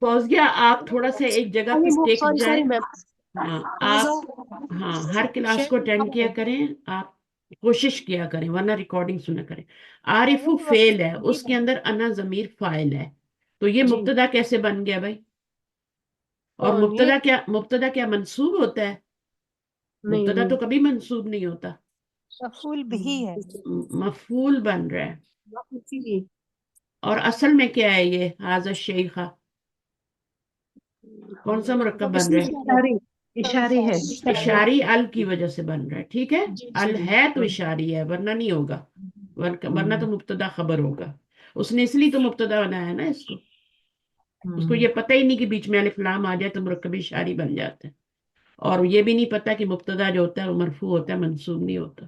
B: فوزیہ آپ تھوڑا سا ایک جگہ پہ ٹک
A: سوری
B: جائیں.
A: Sorry ma'am.
B: ہاں
A: هذا
B: آپ ہاں ہر کلاس کو
A: شیخ
B: اٹینڈ کیا کریں، آپ کوشش کیا کریں ورنہ ریکارڈنگ سنا کریں. عارف
C: نہیں،
B: فعل ہے،
C: جی
B: اس کے اندر انا ضمیر فاعل ہے. تو یہ
A: جی.
B: مبتدا کیسے بن گیا بھائی؟ اور
A: یہ
B: مبتدا کیا منصوب ہوتا ہے؟
A: نہیں
B: مبتدا تو
A: نہیں.
B: کبھی منصوب نہیں ہوتا،
C: مفعول بھی ہے.
B: مفعول بن رہا ہے.
A: جی.
B: اور اصل میں کیا ہے یہ حاضر شیخہ؟ کون سا مرکب بن رہا ہے؟
D: اشاری اشاری ہے.
B: اشاری ال کی وجہ سے بن رہا ہے. ٹھیک ہے،
A: جی
B: ال
A: جی.
B: ہے تو اشاری ہے، ورنہ نہیں ہوگا. ورنہ تو مبتدا خبر ہوگا. اس نے اس لیے تو مبتدا بنایا ہے نا اس کو یہ پتہ ہی نہیں کہ بیچ میں الف لام آ جائے تو مرکب اشاری بن جاتا ہے. اور یہ بھی نہیں پتا کہ مبتدا جو ہوتا ہے وہ مرفوع ہوتا ہے، منصوب نہیں ہوتا.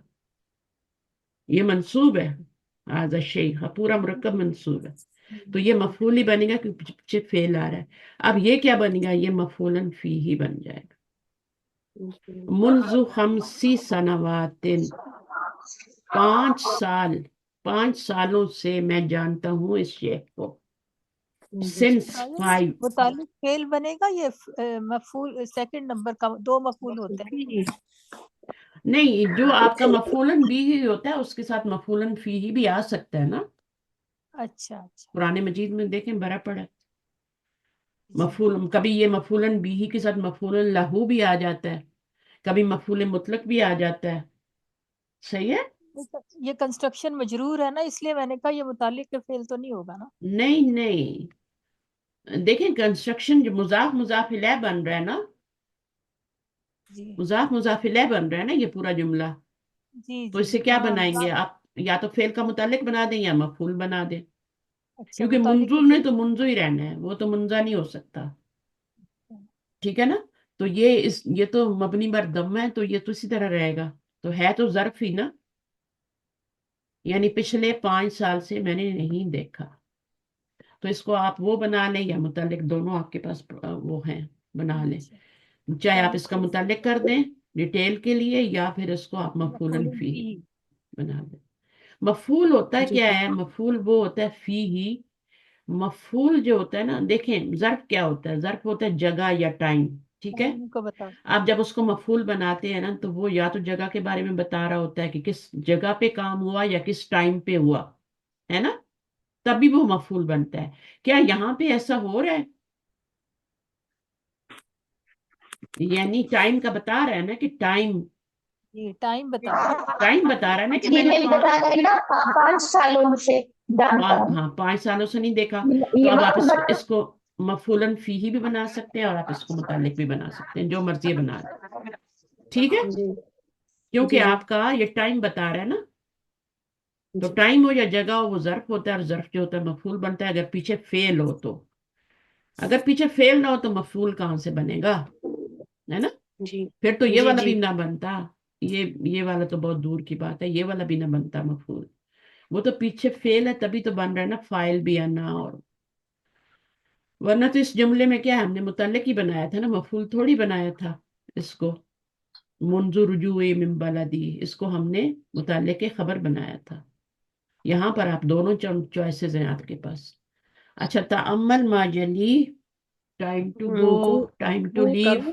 B: یہ منصوب ہے، حاضر شیخہ پورا مرکب منصوب ہے. تو یہ مفعول ہی بنے گا کیونکہ پیچھے فعل آ رہا ہے. اب یہ کیا بنے گا؟ یہ مفعولن فی ہی بن جائے گا. منذ 5 سنوات، 5 سالوں سے میں جانتا ہوں اس شیخ کو. سنس 5.
C: متعلق فعل بنے گا، یہ مفعول سیکنڈ نمبر کا 2 مفعول ہوتے ہیں.
B: نہیں، جو آپ کا مفعولن بھی ہی ہوتا ہے اس کے ساتھ مفعولن فی ہی بھی آ سکتا ہے نا.
C: اچھا اچھا.
B: قرآن مجید میں دیکھیں بھرا پڑا مفعول، کبھی یہ مفعولن بھی ہی کے ساتھ مفعولن لہو بھی آ جاتا ہے، کبھی مفعول مطلق بھی آ جاتا ہے. صحیح ہے.
C: یہ کنسٹرکشن مجرور ہے نا، اس لیے میں نے کہا یہ متعلق کے فعل تو نہیں ہوگا نا.
B: نہیں دیکھیں کنسٹرکشن جو مضاف الیہ بن رہا ہے نا،
C: جی
B: مضاف الیہ بن رہا ہے نا یہ پورا جملہ.
C: جی
B: تو
C: جی.
B: اسے کیا
C: ہاں،
B: بنائیں گے آپ؟ یا تو فعل کا متعلق بنا دیں یا مفعول بنا دیں.
C: اچھا
B: کیونکہ
C: متعلق کے
B: منظور نے
C: فعل.
B: تو منظور ہی رہنا ہے، وہ تو منزا نہیں ہو سکتا. ٹھیک ہے نا. تو یہ تو مبنی بر ضم ہے، تو یہ تو اسی طرح رہے گا. تو ہے تو ظرف ہی نا، یعنی پچھلے 5 سال سے میں نے نہیں دیکھا. تو اس کو آپ وہ بنا لیں یا متعلق، دونوں آپ کے پاس وہ ہیں، بنا لیں.
C: اچھا.
B: چاہے آپ اس کا متعلق کر دیں ڈیٹیل کے لیے، یا پھر اس کو آپ مفعولن
C: مفعول
B: فی
C: بھی.
B: بنا دیں. مفعول ہوتا ہے
A: جی
B: کیا ہے؟ مفعول وہ ہوتا ہے فی ہی. مفعول جو ہوتا ہے نا، دیکھیں ظرف کیا ہوتا ہے؟ ظرف ہوتا ہے جگہ یا ٹائم. ٹھیک ہے.
C: ان کو بتا.
B: آپ جب اس کو مفعول بناتے ہیں نا، تو وہ یا تو جگہ کے بارے میں بتا رہا ہوتا ہے کہ کس جگہ پہ کام ہوا یا کس ٹائم پہ ہوا ہے نا، تبھی وہ مفعول بنتا ہے. کیا یہاں پہ ایسا ہو رہا ہے؟ یعنی ٹائم کا بتا رہا ہے نا کہ ٹائم
C: یہ ٹائم بتا.
B: بتا رہا ہے نا کہ میں
E: یہ
B: نے
E: بھی بتا رہی نا 5 سالوں سے جانتا ہوں.
B: ہاں 5 سالوں سے نہیں دیکھا. تو
E: یہ
B: اب آپ
E: مطلب
B: اس کو مفعولن فی ہی بھی بنا سکتے ہیں، اور آپ اس کو متعلق بھی بنا سکتے ہیں، جو مرضی بنا لیں. ٹھیک ہے.
A: جی.
B: کیونکہ
A: جی.
B: آپ کا یہ ٹائم بتا رہا ہے نا. تو
A: جی.
B: ٹائم ہو یا جگہ ہو، وہ ظرف ہوتا ہے، اور ظرف جو ہوتا ہے مفعول بنتا ہے اگر پیچھے فعل ہو تو. اگر پیچھے فعل نہ ہو تو مفعول کہاں سے بنے گا؟ ہے نا.
A: جی.
B: پھر تو یہ
A: جی.
B: والا
A: جی.
B: بھی نہ بنتا، یہ والا تو بہت دور کی بات ہے، یہ والا بھی نہ بنتا مفعول. وہ تو پیچھے فعل ہے تبھی تو بن رہا ہے نا، فاعل بھی ہے نا. اور ورنہ تو اس جملے میں کیا ہے، ہم نے متعلق ہی بنایا تھا نا، مفعول تھوڑی بنایا تھا. اس کو منذ رجوع من بلدی، اس کو ہم نے متعلق خبر بنایا تھا. یہاں پر آپ دونوں چوائسز ہیں آپ کے پاس. اچھا تأمل ما جلی، time to go, time to
A: وہ
B: لیو.
A: کرو.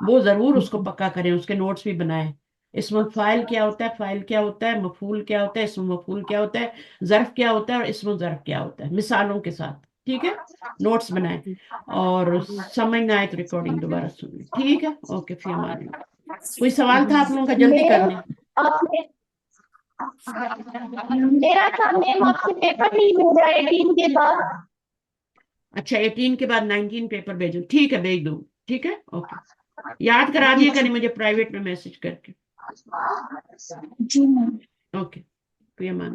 B: وہ ضرور اس کو پکا کریں، اس کے نوٹس بھی بنائیں. اسم فاعل کیا ہوتا ہے، فاعل کیا ہوتا ہے، مفعول کیا ہوتا ہے، اسم مفعول کیا ہوتا ہے، ظرف کیا ہوتا ہے اور اسم ظرف کیا ہوتا ہے، مثالوں کے ساتھ. ٹھیک ہے، نوٹس بنائیں اور سمجھ نہ آئے تو ریکارڈنگ دوبارہ سن لیں. ٹھیک ہے، اوکے، فی امان اللہ. کوئی سوال تھا آپ لوگوں کا؟ جلدی کر لیں.
E: میرا تھا میم آپ سے پیپر نہیں ہو رہا ہے 18 کے بعد.
B: اچھا 18 کے بعد 19 پیپر بھیجو. ٹھیک ہے، بھیج دوں. ٹھیک ہے، اوکے. یاد کرا دیا کریں مجھے پرائیویٹ میں میسج کر کے.
F: جی میم.
B: اوکے، فی امان اللہ.